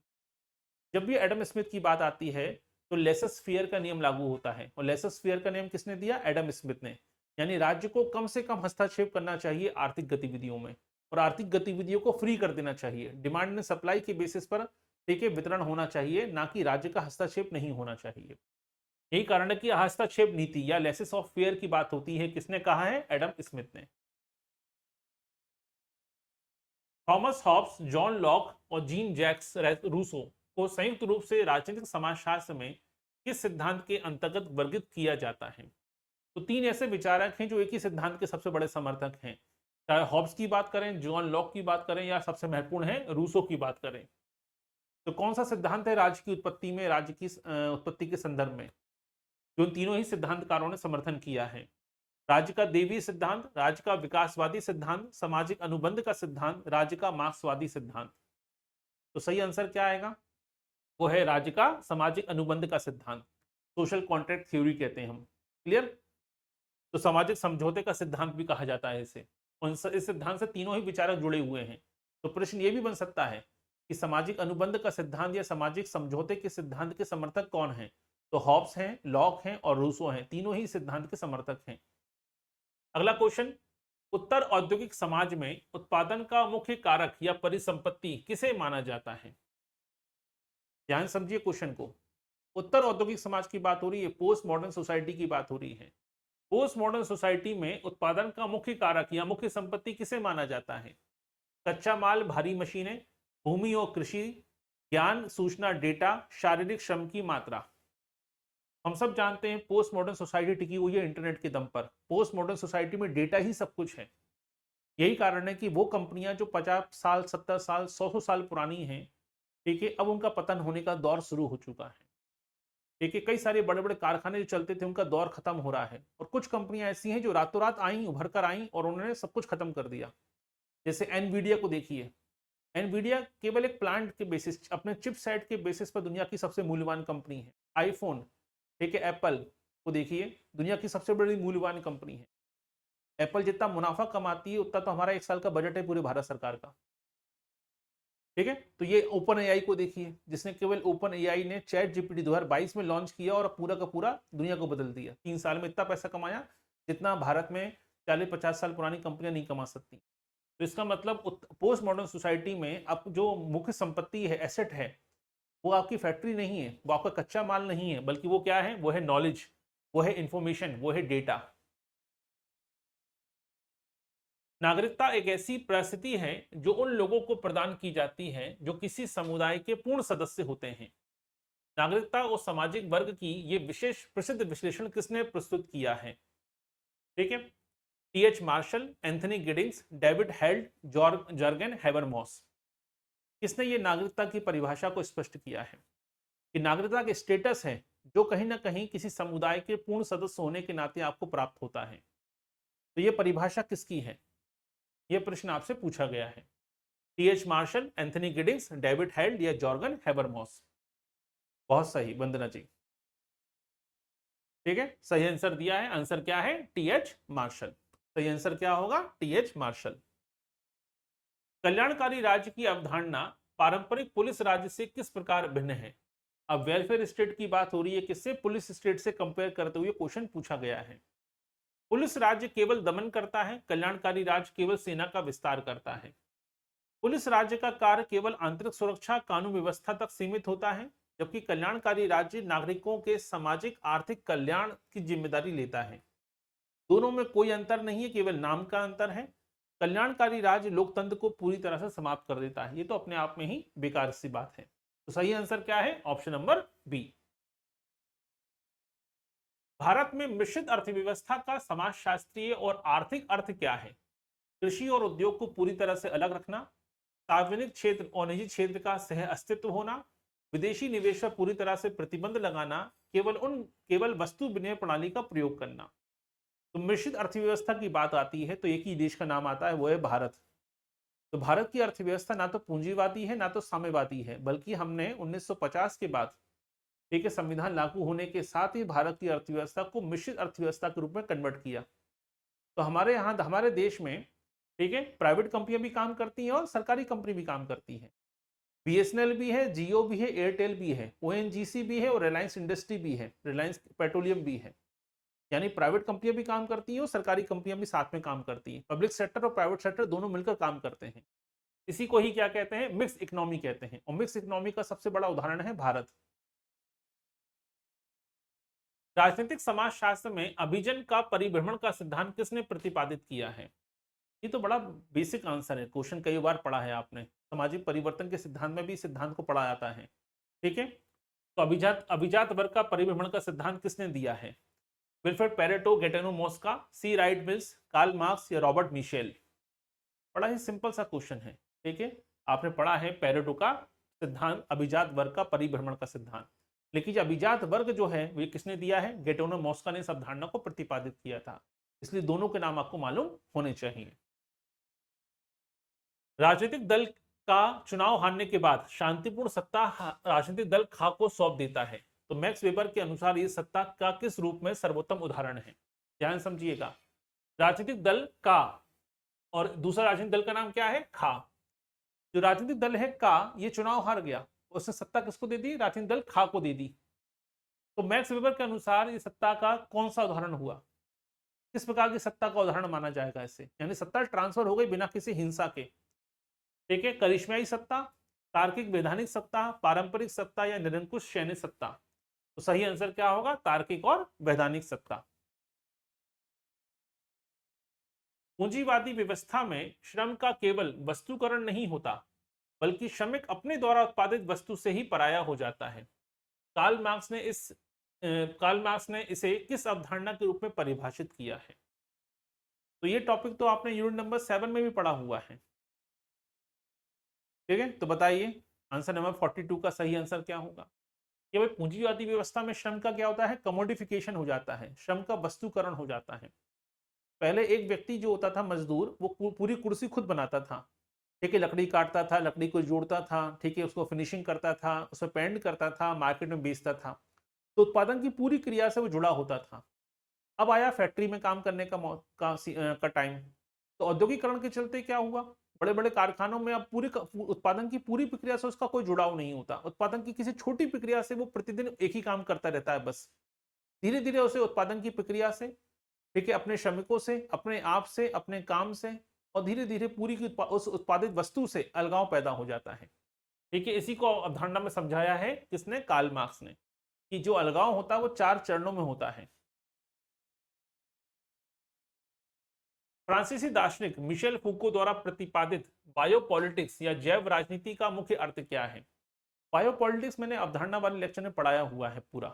जब भी एडम स्मिथ की बात आती है तो लेसस फेयर का नियम लागू होता है, और लेसस फेयर का नियम किसने दिया? एडम स्मिथ ने। यानी राज्य को कम से कम हस्तक्षेप करना चाहिए आर्थिक गतिविधियों में, और आर्थिक गतिविधियों को फ्री कर देना चाहिए। डिमांड एंड सप्लाई के बेसिस पर ठीक है वितरण होना चाहिए, ना कि राज्य का हस्तक्षेप नहीं होना चाहिए। यही कारण है कि हस्तक्षेप नीति या लेसेस ऑफ फेयर की बात होती है, किसने कहा है? एडम स्मिथ ने। थॉमस हॉब्स, जॉन लॉक और जीन जैक्स रूसो को संयुक्त रूप से राजनीतिक समाजशास्त्र में किस सिद्धांत के अंतर्गत वर्गित किया जाता है? तो तीन ऐसे विचारक हैं जो एक ही सिद्धांत के सबसे बड़े समर्थक हैं। चाहे हॉब्स की बात करें, जॉन लॉक की बात करें, या सबसे महत्वपूर्ण है रूसो की बात करें। तो कौन सा सिद्धांत है राज्य की उत्पत्ति में, राज्य की उत्पत्ति के संदर्भ में, जो तीनों ही सिद्धांतकारों ने समर्थन किया है? राज्य का देवी सिद्धांत, राज्य का विकासवादी सिद्धांत, सामाजिक अनुबंध का सिद्धांत, राज्य का मार्क्सवादी सिद्धांत। तो सही आंसर क्या आएगा? वो है राज्य का सामाजिक अनुबंध का सिद्धांत, सोशल कॉन्ट्रैक्ट थ्योरी कहते हैं हम। क्लियर? तो सामाजिक समझौते का सिद्धांत भी कहा जाता है इसे। इस सिद्धांत से तीनों ही विचारक जुड़े हुए हैं। तो प्रश्न ये भी बन सकता है कि सामाजिक अनुबंध का सिद्धांत या सामाजिक समझौते के सिद्धांत के समर्थक कौन हैं? तो हॉब्स हैं, लॉक हैं और रूसो हैं, तीनों ही सिद्धांत के समर्थक हैं। अगला क्वेश्चन, उत्तर औद्योगिक समाज में उत्पादन का मुख्य कारक या परिसंपत्ति किसे माना जाता है? ध्यान समझिए क्वेश्चन को। उत्तर औद्योगिक समाज की बात हो रही है, पोस्ट मॉडर्न सोसाइटी की बात हो रही है। पोस्ट मॉडर्न सोसाइटी में उत्पादन का मुख्य कारक या मुख्य संपत्ति किसे माना जाता है? कच्चा माल, भारी मशीनें, भूमि और कृषि, ज्ञान, सूचना, डेटा, शारीरिक श्रम की मात्रा। हम सब जानते हैं पोस्ट मॉडर्न सोसाइटी टिकी हुई है इंटरनेट के दम पर। पोस्ट मॉडर्न सोसाइटी में डेटा ही सब कुछ है। यही कारण है कि वो कंपनियां जो 50 साल, 70 साल, 100 साल पुरानी हैं, ठीक है, अब उनका पतन होने का दौर शुरू हो चुका है। ठीक है, कई सारे बड़े बड़े कारखाने जो चलते थे उनका दौर खत्म हो रहा है, और कुछ कंपनियां ऐसी हैं जो रातों रात आई, उभर कर आई और उन्होंने सब कुछ खत्म कर दिया। जैसे एनवीडिया को देखिए, एनवीडिया केवल एक प्लांट के बेसिस, अपने चिप सेट के बेसिस पर दुनिया की सबसे मूल्यवान कंपनी है। आईफोन, ठीक है, एप्पल को देखिए, दुनिया की सबसे बड़ी मूल्यवान कंपनी है। एप्पल जितना मुनाफा कमाती है उतना तो हमारा एक साल का बजट है पूरे भारत सरकार का, ठीक है। तो ये ओपन एआई को देखिए, जिसने केवल ओपन एआई ने चैट जीपीटी 2022 में लॉन्च किया और पूरा का पूरा दुनिया को बदल दिया। 3 साल में इतना पैसा कमाया जितना भारत में 40-50 साल पुरानी कंपनियां नहीं कमा सकती। तो इसका मतलब पोस्ट मॉडर्न सोसाइटी में अब जो मुख्य संपत्ति है, एसेट है, वो आपकी फैक्ट्री नहीं है, वो आपका कच्चा माल नहीं है, बल्कि वो क्या है, वो है नॉलेज, वो है इंफॉर्मेशन, वो है डेटा। नागरिकता एक ऐसी परिस्थिति है जो उन लोगों को प्रदान की जाती है जो किसी समुदाय के पूर्ण सदस्य होते हैं। नागरिकता और सामाजिक वर्ग की ये विशेष प्रसिद्ध विश्लेषण किसने प्रस्तुत किया है? ठीक है, T H Marshall, Anthony Giddens, David Held, Jurgen Habermas. किसने ये नागरिकता की परिभाषा को स्पष्ट किया है कि नागरिकता के स्टेटस है जो कहीं ना कहीं किसी समुदाय के पूर्ण सदस्य होने के नाते आपको प्राप्त होता है। तो ये परिभाषा किसकी है? यह प्रश्न आपसे पूछा गया है। T H Marshall, Anthony Giddens, David Held या जॉर्गन हैबरमॉस? बहुत सही वंदना जी, ठीक है, सही आंसर दिया है। आंसर क्या है? T H martial. सही आंसर क्या होगा? T H Marshall. कल्याणकारी राज्य की अवधारणा पारंपरिक पुलिस राज्य से किस प्रकार भिन्न है? अब वेलफेयर स्टेट की बात हो रही है, किससे? पुलिस स्टेट से कंपेयर करते हुए क्वेश्चन पूछा गया है। पुलिस राज्य केवल दमन करता है, कल्याणकारी राज्य केवल सेना का विस्तार करता है। पुलिस राज्य का कार्य केवल आंतरिक सुरक्षा, कानून व्यवस्था तक सीमित होता है, जबकि कल्याणकारी राज्य नागरिकों के सामाजिक आर्थिक कल्याण की जिम्मेदारी लेता है। दोनों में कोई अंतर नहीं है, केवल नाम का अंतर है। कल्याणकारी राज्य लोकतंत्र को पूरी तरह से समाप्त कर देता है। ये तो अपने आप में ही बेकार सी बात है। तो सही आंसर क्या है? Option number B. भारत में मिश्रित अर्थव्यवस्था का समाजशास्त्रीय और आर्थिक अर्थ क्या है? कृषि और उद्योग को पूरी तरह से अलग रखना, सार्वजनिक क्षेत्र और निजी क्षेत्र का सह अस्तित्व होना, विदेशी निवेश पर पूरी तरह से प्रतिबंध लगाना, केवल वस्तु विनिमय प्रणाली का प्रयोग करना। तो मिश्रित अर्थव्यवस्था की बात आती है तो एक ही देश का नाम आता है, वो है भारत। तो भारत की अर्थव्यवस्था ना तो पूंजीवादी है ना तो साम्यवादी है, बल्कि हमने 1950 के बाद, ठीक है, संविधान लागू होने के साथ ही भारत की अर्थव्यवस्था को मिश्रित अर्थव्यवस्था के रूप में कन्वर्ट किया। तो हमारे यहाँ, हमारे देश में, ठीक है, प्राइवेट कंपनियां भी काम करती हैं और सरकारी कंपनी भी काम करती हैं। बीएसएनएल भी है, जियो भी है, एयरटेल भी है, ओएनजीसी भी है और रिलायंस इंडस्ट्री भी है, रिलायंस पेट्रोलियम भी है। यानी प्राइवेट कंपनियां भी काम करती हैं और सरकारी कंपनियां भी साथ में काम करती हैं। पब्लिक सेक्टर और प्राइवेट सेक्टर दोनों मिलकर काम करते हैं। इसी को ही क्या कहते हैं? मिक्स इकोनॉमी कहते हैं। और मिक्स इकोनॉमी का सबसे बड़ा उदाहरण है भारत। राजनीतिक समाजशास्त्र में अभिजन का परिभ्रमण का सिद्धांत किसने प्रतिपादित किया है? ये तो बड़ा बेसिक आंसर है, क्वेश्चन कई बार पढ़ा है आपने। सामाजिक परिवर्तन के सिद्धांत में भी सिद्धांत को पढ़ा जाता है, ठीक है। तो अभिजात अभिजात वर्ग का परिभ्रमण का सिद्धांत किसने दिया है? विल्फ्रेड पेरेटो, गैटेनो मोस्का, सी राइट मिल्स, कार्ल मार्क्स या रॉबर्ट मिशेल? बड़ा ही सिंपल सा क्वेश्चन है, ठीक है। आपने पढ़ा है पेरेटो का सिद्धांत, अभिजात वर्ग का परिभ्रमण का सिद्धांत। लेकिन अभिजात वर्ग जो है वो किसने दिया है? गैटेनो मोस्का ने इस अवधारणा को प्रतिपादित किया था। इसलिए दोनों के नाम आपको मालूम होने चाहिए। राजनीतिक दल का चुनाव हारने के बाद शांतिपूर्ण सत्ता राजनीतिक दल खा को सौंप देता है। तो मैक्स वेबर के अनुसार ये सत्ता का किस रूप में सर्वोत्तम उदाहरण है? ध्यान समझिएगा। राजनीतिक दल का और दूसरा राजनीतिक दल का नाम क्या है? खा। जो राजनीतिक दल है का, ये चुनाव हार गया, उसने सत्ता किसको दे दी? राजनीतिक दल खा को दे दी। तो मैक्स वेबर के अनुसार ये सत्ता का कौन सा उदाहरण हुआ? किस प्रकार की सत्ता का उदाहरण माना जाएगा इसे? यानी सत्ता ट्रांसफर हो गई बिना किसी हिंसा के, ठीक है। करिश्माई सत्ता, तार्किक वैधानिक सत्ता, पारंपरिक सत्ता या निरंकुश सैन्य सत्ता? तो सही आंसर क्या होगा? तार्किक और वैधानिक सत्ता। पूंजीवादी व्यवस्था में श्रम का केवल वस्तुकरण नहीं होता, बल्कि श्रमिक अपने द्वारा उत्पादित वस्तु से ही पराया हो जाता है। कार्ल मार्क्स ने इसे किस अवधारणा के रूप में परिभाषित किया है? तो ये टॉपिक तो आपने यूनिट नंबर 7 में भी पढ़ा हुआ है, ठीक है। तो बताइए आंसर नंबर 42 का सही आंसर क्या होगा? कि भाई पूंजीवादी व्यवस्था में श्रम का क्या होता है? कमोडिफिकेशन हो जाता है, श्रम का वस्तुकरण हो जाता है। पहले एक व्यक्ति जो होता था मजदूर, वो पूरी कुर्सी खुद बनाता था, ठीक है, लकड़ी काटता था, लकड़ी को जोड़ता था, ठीक है, उसको फिनिशिंग करता था, उसमें पेंट करता था, मार्केट में बेचता था। तो उत्पादन की पूरी क्रिया से वो जुड़ा होता था। अब आया फैक्ट्री में काम करने का टाइम। तो औद्योगिकरण के चलते क्या हुआ, बड़े बड़े कारखानों में अब उत्पादन की पूरी प्रक्रिया से उसका कोई जुड़ाव नहीं होता। उत्पादन की किसी छोटी प्रक्रिया से वो प्रतिदिन एक ही काम करता रहता है बस। धीरे धीरे उसे उत्पादन की प्रक्रिया से, ठीक है, अपने श्रमिकों से, अपने आप से, अपने काम से, और धीरे धीरे पूरी की उस उत्पादित वस्तु से अलगाव पैदा हो जाता है। ठीक है, इसी को अवधारणा में समझाया है किसने, कार्ल मार्क्स ने, कि जो अलगाव होता है वो 4 चरणों में होता है। फ्रांसीसी दार्शनिक मिशेल फूको द्वारा प्रतिपादित बायोपॉलिटिक्स या जैव राजनीति का मुख्य अर्थ क्या है। बायोपॉलिटिक्स मैंने अवधारणा वाले लेक्चर में पढ़ाया हुआ है पूरा।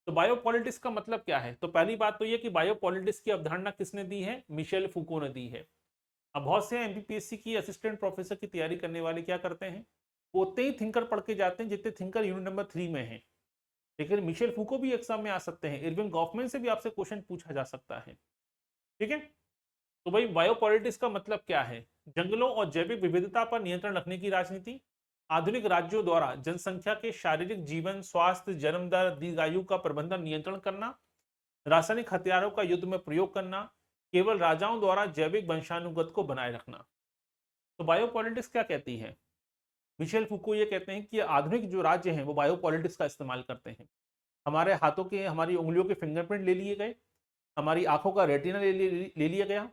तो बायोपॉलिटिक्स का मतलब क्या है, तो पहली बात तो ये कि बायोपॉलिटिक्स की अवधारणा किसने दी है, मिशेल फूको ने दी है। अब बहुत से एमपीपीएससी की असिस्टेंट प्रोफेसर की तैयारी करने वाले क्या करते हैं, वो उतने ही थिंकर पढ़ के जाते हैं जितने थिंकर यूनिट नंबर 3 में है। लेकिन मिशेल फूको भी एग्जाम में आ सकते हैं, इरविंग गॉफमैन से भी आपसे क्वेश्चन पूछा जा सकता है। ठीक है, तो भाई बायोपॉलिटिक्स का मतलब क्या है, जंगलों और जैविक विविधता पर नियंत्रण रखने की राजनीति, आधुनिक राज्यों द्वारा जनसंख्या के शारीरिक जीवन, स्वास्थ्य, जन्म दर, दीर्घायु का प्रबंधन नियंत्रण करना, रासायनिक हथियारों का युद्ध में प्रयोग करना, केवल राजाओं द्वारा जैविक वंशानुगत को बनाए रखना। तो बायोपॉलिटिक्स क्या कहती है, मिशेल फूको ये कहते हैं कि आधुनिक जो राज्य हैं वो बायोपॉलिटिक्स का इस्तेमाल करते हैं। हमारे हाथों के, हमारी उंगलियों के फिंगरप्रिंट ले लिए गए, हमारी आंखों का रेटिना ले लिया गया,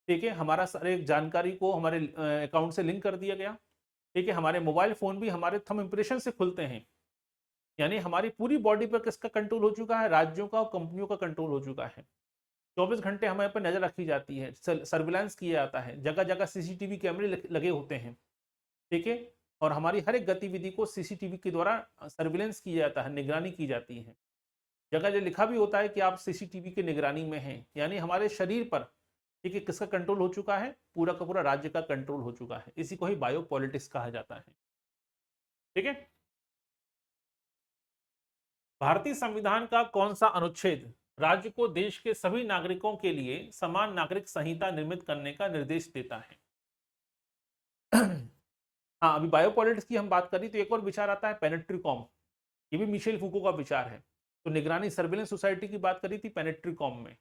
ठीक है, हमारा सारे जानकारी को हमारे अकाउंट से लिंक कर दिया गया। ठीक है, हमारे मोबाइल फोन भी हमारे थंब इंप्रेशन से खुलते हैं। यानी हमारी पूरी बॉडी पर किसका कंट्रोल हो चुका है, राज्यों का और कंपनियों का कंट्रोल हो चुका है। 24 घंटे हमारे पर नजर रखी जाती है, सर्विलांस किया जाता है, जगह जगह सीसीटीवी कैमरे लगे होते हैं। ठीक है, और हमारी हर एक गतिविधि को सीसीटीवी के द्वारा सर्विलेंस किया जाता है, निगरानी की जाती है। जगह जगह लिखा भी होता है कि आप सीसीटीवी की निगरानी में हैं। यानी हमारे शरीर पर, ठीक है, किसका कंट्रोल हो चुका है, पूरा का पूरा राज्य का कंट्रोल हो चुका है। इसी को ही बायोपॉलिटिक्स कहा जाता है। ठीक है, भारतीय संविधान का कौन सा अनुच्छेद राज्य को देश के सभी नागरिकों के लिए समान नागरिक संहिता निर्मित करने का निर्देश देता है। हाँ, अभी बायोपॉलिटिक्स की हम बात करें तो एक और विचार आता है पेनेट्री कॉम। ये भी मिशेल फूको का विचार है। तो निगरानी सर्विलेंस सोसाइटी की बात करी थी पेनेट्री कॉम में।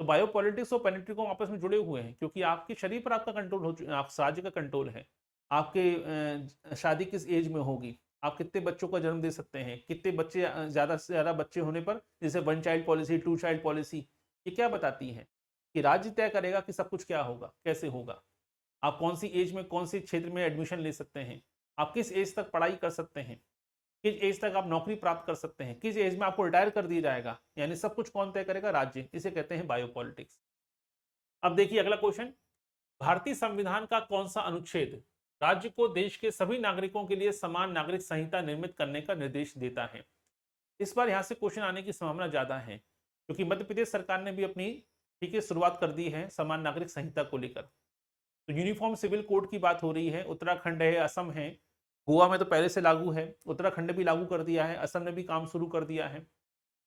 तो बायोपॉलिटिक्स और पेनेट्री कॉम आपस में जुड़े हुए हैं, क्योंकि आपके शरीर पर आपका कंट्रोल हो, आप राज्य का कंट्रोल है। आपके शादी किस एज में होगी, आप कितने बच्चों का जन्म दे सकते हैं, कितने बच्चे, ज़्यादा से ज़्यादा बच्चे होने पर, जैसे 1 चाइल्ड पॉलिसी, 2 चाइल्ड पॉलिसी, ये क्या बताती है कि राज्य तय करेगा कि सब कुछ क्या होगा, कैसे होगा। आप कौन सी एज में कौन सी क्षेत्र में एडमिशन ले सकते हैं, आप किस एज तक पढ़ाई कर सकते हैं, किस एज तक आप नौकरी प्राप्त कर सकते हैं, किस एज में आपको रिटायर कर दिया जाएगा, यानी सब कुछ कौन तय करेगा, राज्य। इसे कहते हैं बायोपॉलिटिक्स। अब देखिए अगला क्वेश्चन, भारतीय संविधान का कौन सा अनुच्छेद राज्य को देश के सभी नागरिकों के लिए समान नागरिक संहिता निर्मित करने का निर्देश देता है। इस बार यहां से क्वेश्चन आने की संभावना ज्यादा है, क्योंकि मध्य प्रदेश सरकार ने भी अपनी, ठीक है, शुरुआत कर दी है समान नागरिक संहिता को लेकर। तो यूनिफॉर्म सिविल कोड की बात हो रही है, उत्तराखंड है, असम है, गोवा में तो पहले से लागू है, उत्तराखंड ने भी लागू कर दिया है, असम ने भी काम शुरू कर दिया है।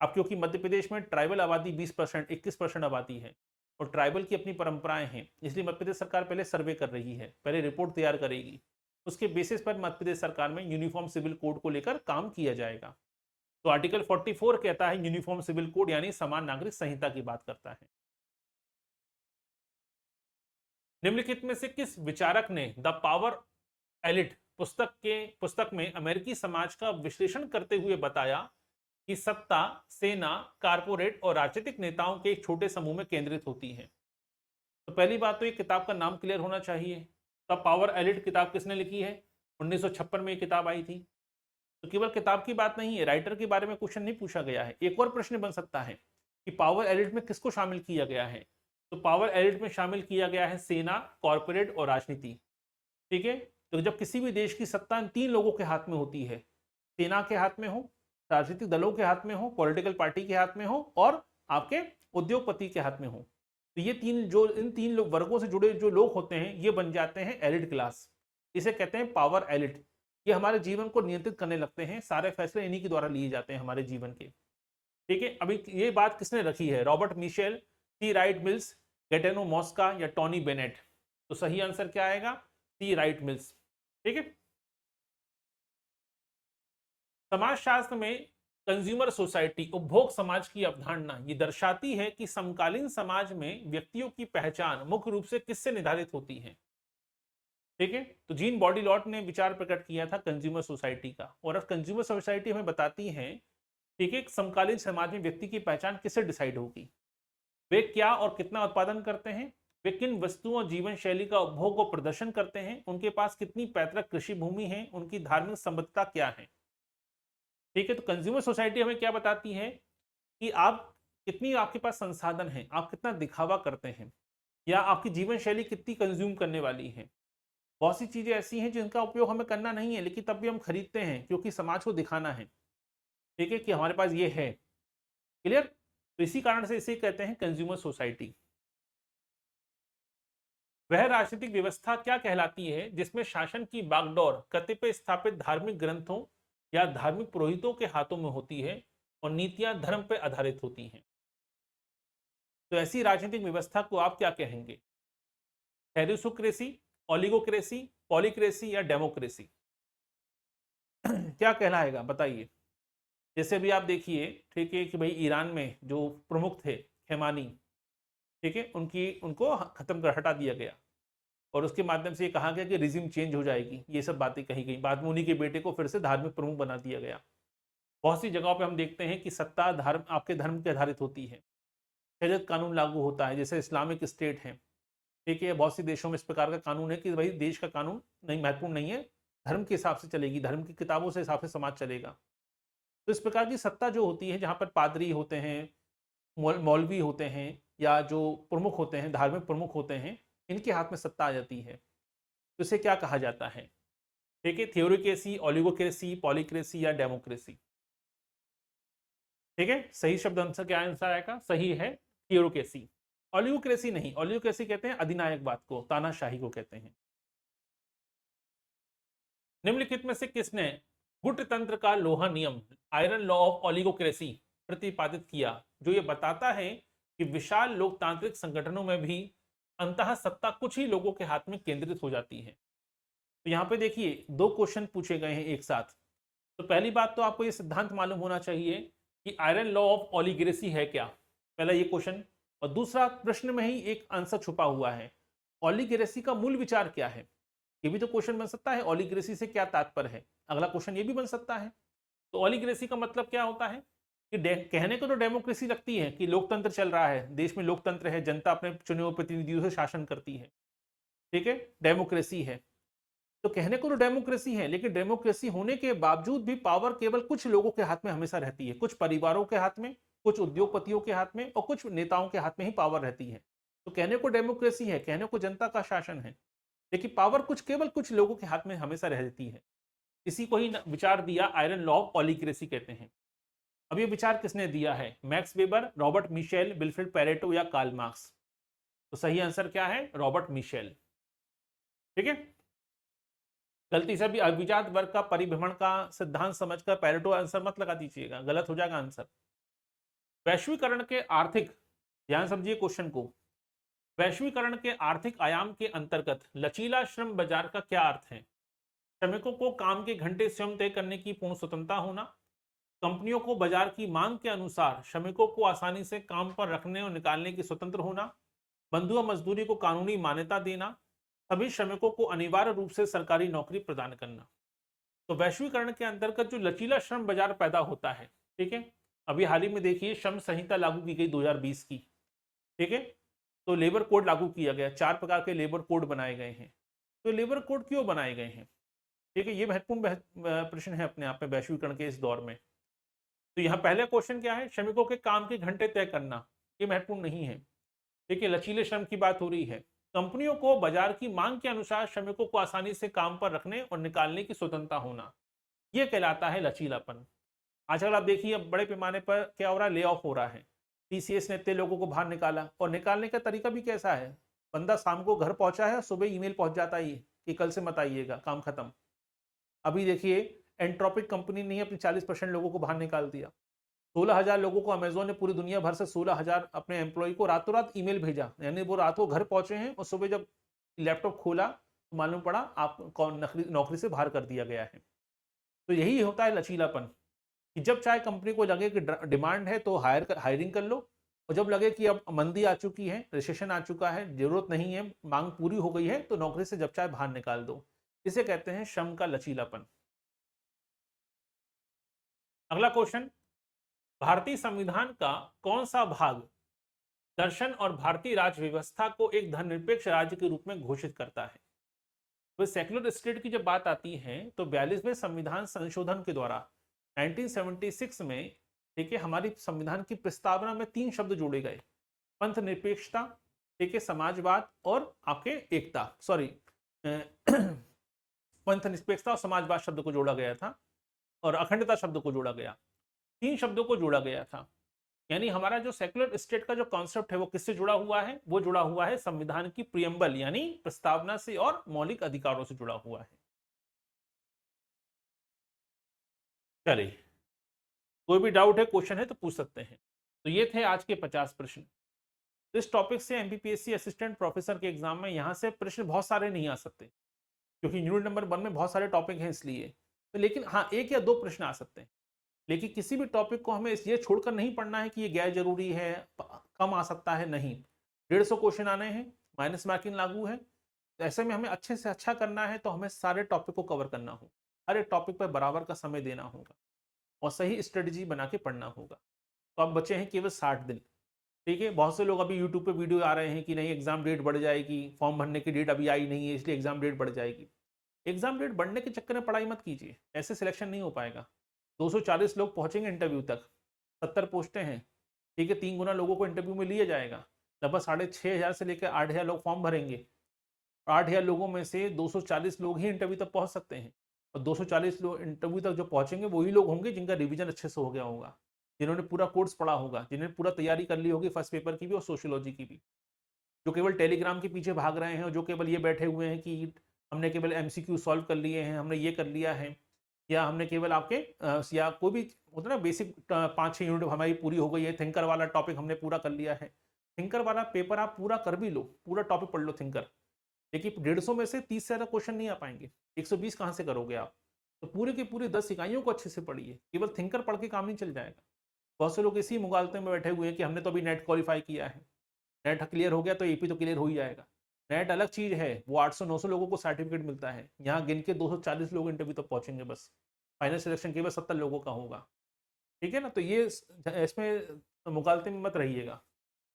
अब क्योंकि मध्य प्रदेश में ट्राइबल आबादी 20%, 21% आबादी है और ट्राइबल की अपनी परंपराएं हैं, इसलिए मध्य प्रदेश सरकार पहले सर्वे कर रही है, पहले रिपोर्ट तैयार करेगी, उसके बेसिस पर मध्य प्रदेश सरकार में यूनिफॉर्म सिविल कोड को लेकर काम किया जाएगा। तो आर्टिकल 44 कहता है यूनिफॉर्म सिविल कोड, यानी समान नागरिक संहिता की बात करता है। निम्नलिखित में से किस विचारक ने द पावर एलिट पुस्तक में अमेरिकी समाज का विश्लेषण करते हुए बताया कि सत्ता, सेना, कारपोरेट और राजनीतिक नेताओं के एक छोटे समूह में केंद्रित होती है। तो पहली बात तो ये किताब का नाम क्लियर होना चाहिए। द पावर एलिट किताब किसने लिखी है, 1956 में ये किताब आई थी। तो केवल किताब की बात नहीं है, राइटर के बारे में क्वेश्चन नहीं पूछा गया है। एक और प्रश्न बन सकता है कि पावर एलिट में किसको शामिल किया गया है। तो पावर एलिट में शामिल किया गया है सेना, कॉर्पोरेट और राजनीति। ठीक है, तो जब किसी भी देश की सत्ता इन 3 लोगों के हाथ में होती है, सेना के हाथ में हो, राजनीतिक दलों के हाथ में हो, पॉलिटिकल पार्टी के हाथ में हो, और आपके उद्योगपति के हाथ में हो, तो ये इन 3 लोग वर्गों से जुड़े जो लोग होते हैं, ये बन जाते हैं एलिट क्लास। इसे कहते हैं पावर एलिट। ये हमारे जीवन को नियंत्रित करने लगते हैं, सारे फैसले इन्हीं के द्वारा लिए जाते हैं हमारे जीवन के। ठीक है, अभी ये बात किसने रखी है, रॉबर्ट मिशेल, सी राइट मिल्स, गैटेनो मॉस्का या टॉनी बेनेट। तो सही आंसर क्या आएगा, सी राइट मिल्स। ठीक है। समाजशास्त्र में कंज्यूमर सोसाइटी, उपभोग समाज की अवधारणा ये दर्शाती है कि समकालीन समाज में व्यक्तियों की पहचान मुख्य रूप से किससे निर्धारित होती है। ठीक है। तो जीन बॉडीलॉट ने विचार प्रकट किया था कंज्यूमर सोसाइटी का, और अब कंज्यूमर सोसाइटी हमें बताती है, ठीक है, समकालीन समाज में व्यक्ति की पहचान किससे डिसाइड होगी। वे क्या और कितना उत्पादन करते हैं, वे किन वस्तुओं और जीवन शैली का उपभोग और प्रदर्शन करते हैं, उनके पास कितनी पैतृक कृषि भूमि है, उनकी धार्मिक संबद्धता क्या है। ठीक है। तो कंज्यूमर सोसाइटी हमें क्या बताती है कि आप कितनी, आपके पास संसाधन है, आप कितना दिखावा करते हैं, या आपकी जीवन शैली कितनी कंज्यूम करने वाली है। बहुत सी चीजें ऐसी हैं जिनका उपयोग हमें करना नहीं है, लेकिन तब भी हम खरीदते हैं क्योंकि समाज को दिखाना है, ठीक है, कि हमारे पास ये है। क्लियर। तो इसी कारण से इसे कहते हैं कंज्यूमर सोसाइटी। वह राजनीतिक व्यवस्था क्या कहलाती है जिसमें शासन की बागडोर कतिपय स्थापित धार्मिक ग्रंथों या धार्मिक पुरोहितों के हाथों में होती है और नीतियां धर्म पर आधारित होती हैं। तो ऐसी राजनीतिक व्यवस्था को आप क्या कहेंगे? हेरिसोक्रेसी, ओलिगोक्रेसी, पॉलीक्रेसी या डेमोक्रेसी? क्या कहलाएगा बताइए। जैसे भी आप देखिए, ठीक है, कि भाई ईरान में जो प्रमुख थे खेमानी, ठीक है, उनको खत्म कर हटा दिया गया, और उसके माध्यम से ये कहा गया कि रिजिम चेंज हो जाएगी, ये सब बातें कही गई। बाद में उन्हीं के बेटे को फिर से धार्मिक प्रमुख बना दिया गया। बहुत सी जगहों पे हम देखते हैं कि सत्ता धर्म, आपके धर्म के आधारित होती है। शरीयत कानून लागू होता है, जैसे इस्लामिक स्टेट है, ठीक है, बहुत सी देशों में इस प्रकार का कानून है कि भाई देश का कानून नहीं महत्वपूर्ण नहीं है, धर्म के हिसाब से चलेगी, धर्म की किताबों से हिसाब से समाज चलेगा। तो इस प्रकार की सत्ता जो होती है, जहाँ पर पादरी होते हैं, मौलवी होते हैं, या जो प्रमुख होते हैं, धार्मिक प्रमुख होते हैं, इनके हाथ में सत्ता आ जाती है, तो इसे क्या कहा जाता है? ठीक है, थियोरिकेसी, ओलिगोक्रेसी, पॉलीक्रेसी या डेमोक्रेसी? ठीक है, सही शब्द आंसर क्या आंसर आएगा? सही है थियोरिकेसी। ओलिगोक्रेसी नहीं, ओलिगोक्रेसी कहते हैं अधिनायकवाद को, तानाशाही को कहते हैं। निम्नलिखित में से किसने गुट तंत्र का लोहा नियम, आयरन लॉ ऑफ ओलिगोक्रेसी प्रतिपादित किया, जो ये बताता है कि विशाल लोकतांत्रिक संगठनों में भी अंतः सत्ता कुछ ही लोगों के हाथ में केंद्रित हो जाती है। तो यहाँ पे देखिए 2 क्वेश्चन पूछे गए हैं एक साथ। तो पहली बात तो आपको ये सिद्धांत मालूम होना चाहिए कि आयरन लॉ ऑफ ओलिगोक्रेसी है क्या, पहला ये क्वेश्चन। और दूसरा, प्रश्न में ही एक आंसर छुपा हुआ है, ओलिगोक्रेसी का मूल विचार क्या है। ये भी तो क्वेश्चन बन सकता है, ओलिगोक्रेसी से क्या तात्पर्य है, अगला क्वेश्चन ये भी बन सकता है। तो ओलिगोक्रेसी का मतलब क्या होता है कि कहने को तो डेमोक्रेसी लगती है कि लोकतंत्र चल रहा है, देश में लोकतंत्र है, जनता अपने चुने हुए प्रतिनिधियों से शासन करती है, ठीक है, डेमोक्रेसी है। तो कहने को तो डेमोक्रेसी है, लेकिन डेमोक्रेसी होने के बावजूद भी पावर केवल कुछ लोगों के हाथ में हमेशा रहती है, कुछ परिवारों के हाथ में, कुछ उद्योगपतियों के हाथ में, और कुछ नेताओं के हाथ में ही पावर रहती है। तो कहने को डेमोक्रेसी है, कहने को जनता का शासन है, लेकिन पावर केवल कुछ लोगों के हाथ में हमेशा रहती है। इसी को ही विचार दिया आयरन लॉ ऑफ ओलिगोक्रेसी कहते हैं। अब ये विचार किसने दिया है? Max Weber, Robert Michels, Wilfred Pareto या कार्ल मार्क्स? तो सही आंसर क्या है? Robert Michels. ठीक है। गलती से भी अभिजात वर्ग का परिभ्रमण का सिद्धांत समझकर पेरेटो आंसर मत लगा दीजिएगा, गलत हो जाएगा आंसर। वैश्वीकरण के आर्थिक, ध्यान समझिए क्वेश्चन को, वैश्वीकरण के आर्थिक आयाम के अंतर्गत लचीला श्रम बाजार का क्या अर्थ है? श्रमिकों को काम के घंटे स्वयं तय करने की पूर्ण स्वतंत्रता होना, कंपनियों को बाजार की मांग के अनुसार श्रमिकों को आसानी से काम पर रखने और निकालने की स्वतंत्र होना, बंधुआ मजदूरी को कानूनी मान्यता देना, सभी श्रमिकों को अनिवार्य रूप से सरकारी नौकरी प्रदान करना। तो वैश्वीकरण के अंतर्गत जो लचीला श्रम बाजार पैदा होता है, ठीक है, अभी हाल ही में देखिए श्रम संहिता लागू की गई 2020 की, ठीक है, तो लेबर कोड लागू किया गया, 4 प्रकार के लेबर कोड बनाए गए हैं। तो लेबर कोड क्यों बनाए गए हैं? ठीक है, ये महत्वपूर्ण प्रश्न है अपने आप में वैश्वीकरण के इस दौर में। तो यहाँ पहला क्वेश्चन क्या है? श्रमिकों के काम के घंटे तय करना, ये महत्वपूर्ण नहीं है। ठीक है, लचीले श्रम की बात हो रही है। कंपनियों को बाजार की मांग के अनुसार श्रमिकों को आसानी से काम पर रखने और निकालने की स्वतंत्रता होना, यह कहलाता है लचीलापन। आजकल आप देखिए बड़े पैमाने पर क्या हो रहा है, ले ऑफ हो रहा है। टीसीएस ने इतने लोगों को बाहर निकाला, और निकालने का तरीका भी कैसा है, बंदा शाम को घर पहुंचा है, सुबह ईमेल पहुंच जाता है कि कल से मत आइएगा, काम खत्म। अभी देखिए एंट्रोपिक कंपनी ने अपने 40% लोगों को बाहर निकाल दिया। 16,000 लोगों को अमेजोन ने पूरी दुनिया भर से 16,000 अपने एम्प्लॉय को रातों रात ईमेल भेजा, यानी वो रात को घर पहुंचे हैं और सुबह जब लैपटॉप खोला तो मालूम पड़ा आपको नौकरी से बाहर कर दिया गया है। तो यही होता है लचीलापन, कि जब चाहे कंपनी को लगे कि डिमांड है तो हायरिंग कर लो, और जब लगे कि अब मंदी आ चुकी है, रिसेशन आ चुका है, जरूरत नहीं है, मांग पूरी हो गई है, तो नौकरी से जब चाहे बाहर निकाल दो। इसे कहते हैं श्रम का लचीलापन। अगला क्वेश्चन, भारतीय संविधान का कौन सा भाग दर्शन और भारतीय राज्य व्यवस्था को एक धर्मनिरपेक्ष राज्य के रूप में घोषित करता है? तो सेक्युलर स्टेट की जब बात आती है तो 42वें संविधान संशोधन के द्वारा 1976 में, ठीक है, हमारी संविधान की प्रस्तावना में 3 शब्द जोड़े गए, पंथ निरपेक्षता, ठीक है, समाजवाद और आपके एकता, सॉरी पंथ निरपेक्षता और समाजवाद शब्द को जोड़ा गया था, और अखंडता शब्द को जोड़ा गया, 3 शब्दों को जोड़ा गया था। यानी हमारा जो सेक्युलर स्टेट का जो कॉन्सेप्ट है वो किससे जुड़ा हुआ है? वो जुड़ा हुआ है संविधान की प्रियम्बल यानी प्रस्तावना से और मौलिक अधिकारों से जुड़ा हुआ है। चलिए, कोई भी डाउट है, क्वेश्चन है तो पूछ सकते हैं। तो ये थे आज के 50 प्रश्न। इस टॉपिक से एमपीपीएससी असिस्टेंट प्रोफेसर के एग्जाम में यहाँ से प्रश्न बहुत सारे नहीं आ सकते, क्योंकि यूनिट नंबर 1 में बहुत सारे टॉपिक हैं इसलिए। तो लेकिन हाँ, 1 या 2 प्रश्न आ सकते हैं। लेकिन किसी भी टॉपिक को हमें ये छोड़कर नहीं पढ़ना है कि ये गैर जरूरी है, कम आ सकता है, नहीं। 150 क्वेश्चन आने हैं, माइनस मार्किंग लागू है। तो ऐसे में हमें अच्छे से अच्छा करना है तो हमें सारे टॉपिक को कवर करना होगा, हर एक टॉपिक पर बराबर का समय देना होगा और सही स्ट्रेटजी बना के पढ़ना होगा। तो अब बचे हैं केवल 60 दिन, ठीक है। बहुत से लोग अभी यूट्यूब पे वीडियो आ रहे हैं कि नहीं एग्जाम डेट बढ़ जाएगी, फॉर्म भरने की डेट अभी आई नहीं है इसलिए एग्जाम डेट बढ़ जाएगी। एग्जाम डेट बढ़ने के चक्कर में पढ़ाई मत कीजिए, ऐसे सिलेक्शन नहीं हो पाएगा। 240 लोग पहुंचेंगे इंटरव्यू तक, 70 पोस्टें हैं, ठीक है, 3 गुना लोगों को इंटरव्यू में लिया जाएगा। लगभग 6,500 से लेकर 8,000 लोग फॉर्म भरेंगे। 8,000 लोगों में से 240 लोग ही इंटरव्यू तक पहुंच सकते हैं, और 240 लोग इंटरव्यू तक जो पहुंचेंगे वही लोग होंगे जिनका रिवीजन अच्छे से हो गया होगा, जिन्होंने पूरा कोर्स पढ़ा होगा, जिन्होंने पूरा तैयारी कर ली होगी फर्स्ट पेपर की भी और सोशियोलॉजी की भी। जो केवल टेलीग्राम के पीछे भाग रहे हैं और जो केवल ये बैठे हुए हैं कि हमने केवल एमसीक्यू सॉल्व कर लिए हैं, हमने ये कर लिया है, या हमने केवल आपके या कोई भी होता है ना बेसिक 5-6 यूनिट हमारी पूरी हो गई है, थिंकर वाला टॉपिक हमने पूरा कर लिया है। थिंकर वाला पेपर आप पूरा कर भी लो, पूरा टॉपिक पढ़ लो थिंकर, लेकिन 150 में से 30 से ज़्यादा क्वेश्चन नहीं आ पाएंगे, 120 कहाँ से करोगे आप? तो पूरे की पूरी 10 इकाइयों को अच्छे से पढ़िए, केवल थिंकर पढ़ के काम नहीं चल जाएगा। बहुत से लोग इसी मुगालते में बैठे हुए हैं कि हमने तो अभी नेट क्वालिफाई किया है, नेट क्लियर हो गया तो एपी तो क्लियर हो ही जाएगा। नेट अलग चीज़ है, वो 800-900 लोगों को सर्टिफिकेट मिलता है, यहाँ गिन के 240 लोग इंटरव्यू तक पहुंचेंगे बस, फाइनल सिलेक्शन केवल 70 लोगों का होगा, ठीक है ना। तो ये इसमें मुगालते में मत रहिएगा,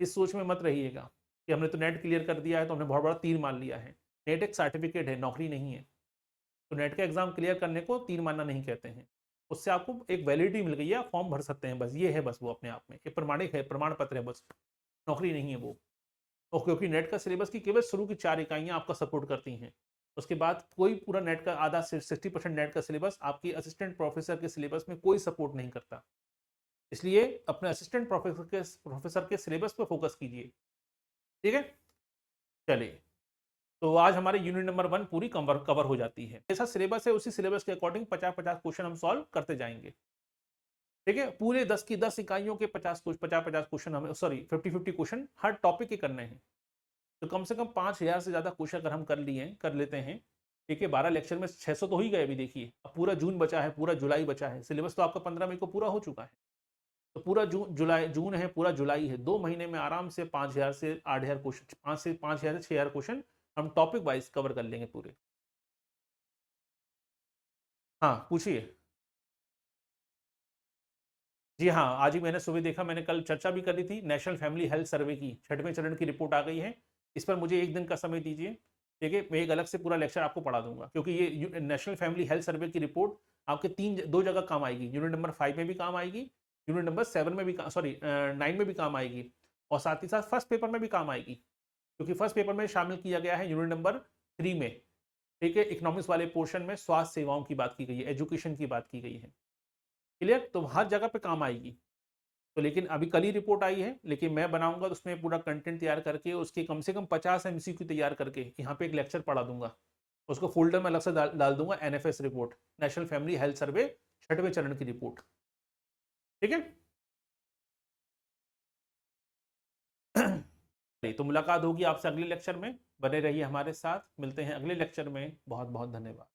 इस सोच में मत रहिएगा कि हमने तो नेट क्लियर कर दिया है तो हमने बहुत बड़ा तीर मान लिया है। नेट एक सर्टिफिकेट है, नौकरी नहीं है। तो नेट का एग्जाम क्लियर करने को तीर मानना नहीं कहते हैं, उससे आपको एक वैलिडिटी मिल गई है, आप फॉर्म भर सकते हैं, बस ये है, बस वो अपने आप में एक प्रमाणिक है, प्रमाण पत्र है, बस नौकरी नहीं है वो। और क्योंकि नेट का सिलेबस की केवल शुरू की 4 इकाइयाँ आपका सपोर्ट करती हैं, उसके बाद कोई पूरा नेट का आधा 60% नेट का सिलेबस आपकी असिस्टेंट प्रोफेसर के सिलेबस में कोई सपोर्ट नहीं करता। इसलिए अपने असिस्टेंट प्रोफेसर के सिलेबस पर फोकस कीजिए, ठीक है। चलिए, तो आज हमारे यूनिट नंबर 1 पूरी कवर हो जाती है। जैसा सिलेबस है उसी सिलेबस के अकॉर्डिंग 50-50 क्वेश्चन हम सॉल्व करते जाएंगे, ठीक है। पूरे 10 की 10 इकाइयों के 50-50 क्वेश्चन हमें, सॉरी 50-50 क्वेश्चन हर टॉपिक के करने हैं। तो कम से कम 5,000 से ज़्यादा क्वेश्चन अगर हम कर लेते हैं, ठीक है, 12 लेक्चर में 600 तो हो ही गए अभी देखिए। अब पूरा जून बचा है, पूरा जुलाई बचा है, सिलेबस तो आपका 15 मई को पूरा हो चुका है। तो पूरा जून है, पूरा जुलाई है, 2 महीने में आराम से 5,000 से 8,000 क्वेश्चन, 5,000 से 6,000 क्वेश्चन हम टॉपिक वाइज कवर कर लेंगे पूरे। हाँ पूछिए। जी हाँ, आज ही मैंने सुबह देखा, मैंने कल चर्चा भी करी थी, नेशनल फैमिली हेल्थ सर्वे की 6वें चरण की रिपोर्ट आ गई है। इस पर मुझे 1 दिन का समय दीजिए, ठीक है, मैं एक अलग से पूरा लेक्चर आपको पढ़ा दूंगा, क्योंकि ये नेशनल फैमिली हेल्थ सर्वे की रिपोर्ट आपके 2 जगह काम आएगी। यूनिट नंबर 5 में भी काम आएगी, यूनिट नंबर 7 में भी, सॉरी 9 में भी काम आएगी, और साथ ही साथ फर्स्ट पेपर में भी काम आएगी, क्योंकि फर्स्ट पेपर में शामिल किया गया है यूनिट नंबर 3 में, ठीक है। इकोनॉमिक्स वाले पोर्शन में स्वास्थ्य सेवाओं की बात की गई है, एजुकेशन की बात की गई है, क्लियर। तो हर जगह पे काम आएगी। तो लेकिन अभी कल ही रिपोर्ट आई है, लेकिन मैं बनाऊंगा तो उसमें पूरा कंटेंट तैयार करके उसके कम से कम 50 एमसीक्यू तैयार करके यहाँ पे एक लेक्चर पढ़ा दूंगा, उसको फोल्डर में अलग से डाल दूंगा, NFS report, National Family Health Survey 6वें चरण की रिपोर्ट, ठीक है। तो मुलाकात होगी आपसे अगले लेक्चर में। बने रहिए हमारे साथ, मिलते हैं अगले लेक्चर में। बहुत बहुत धन्यवाद।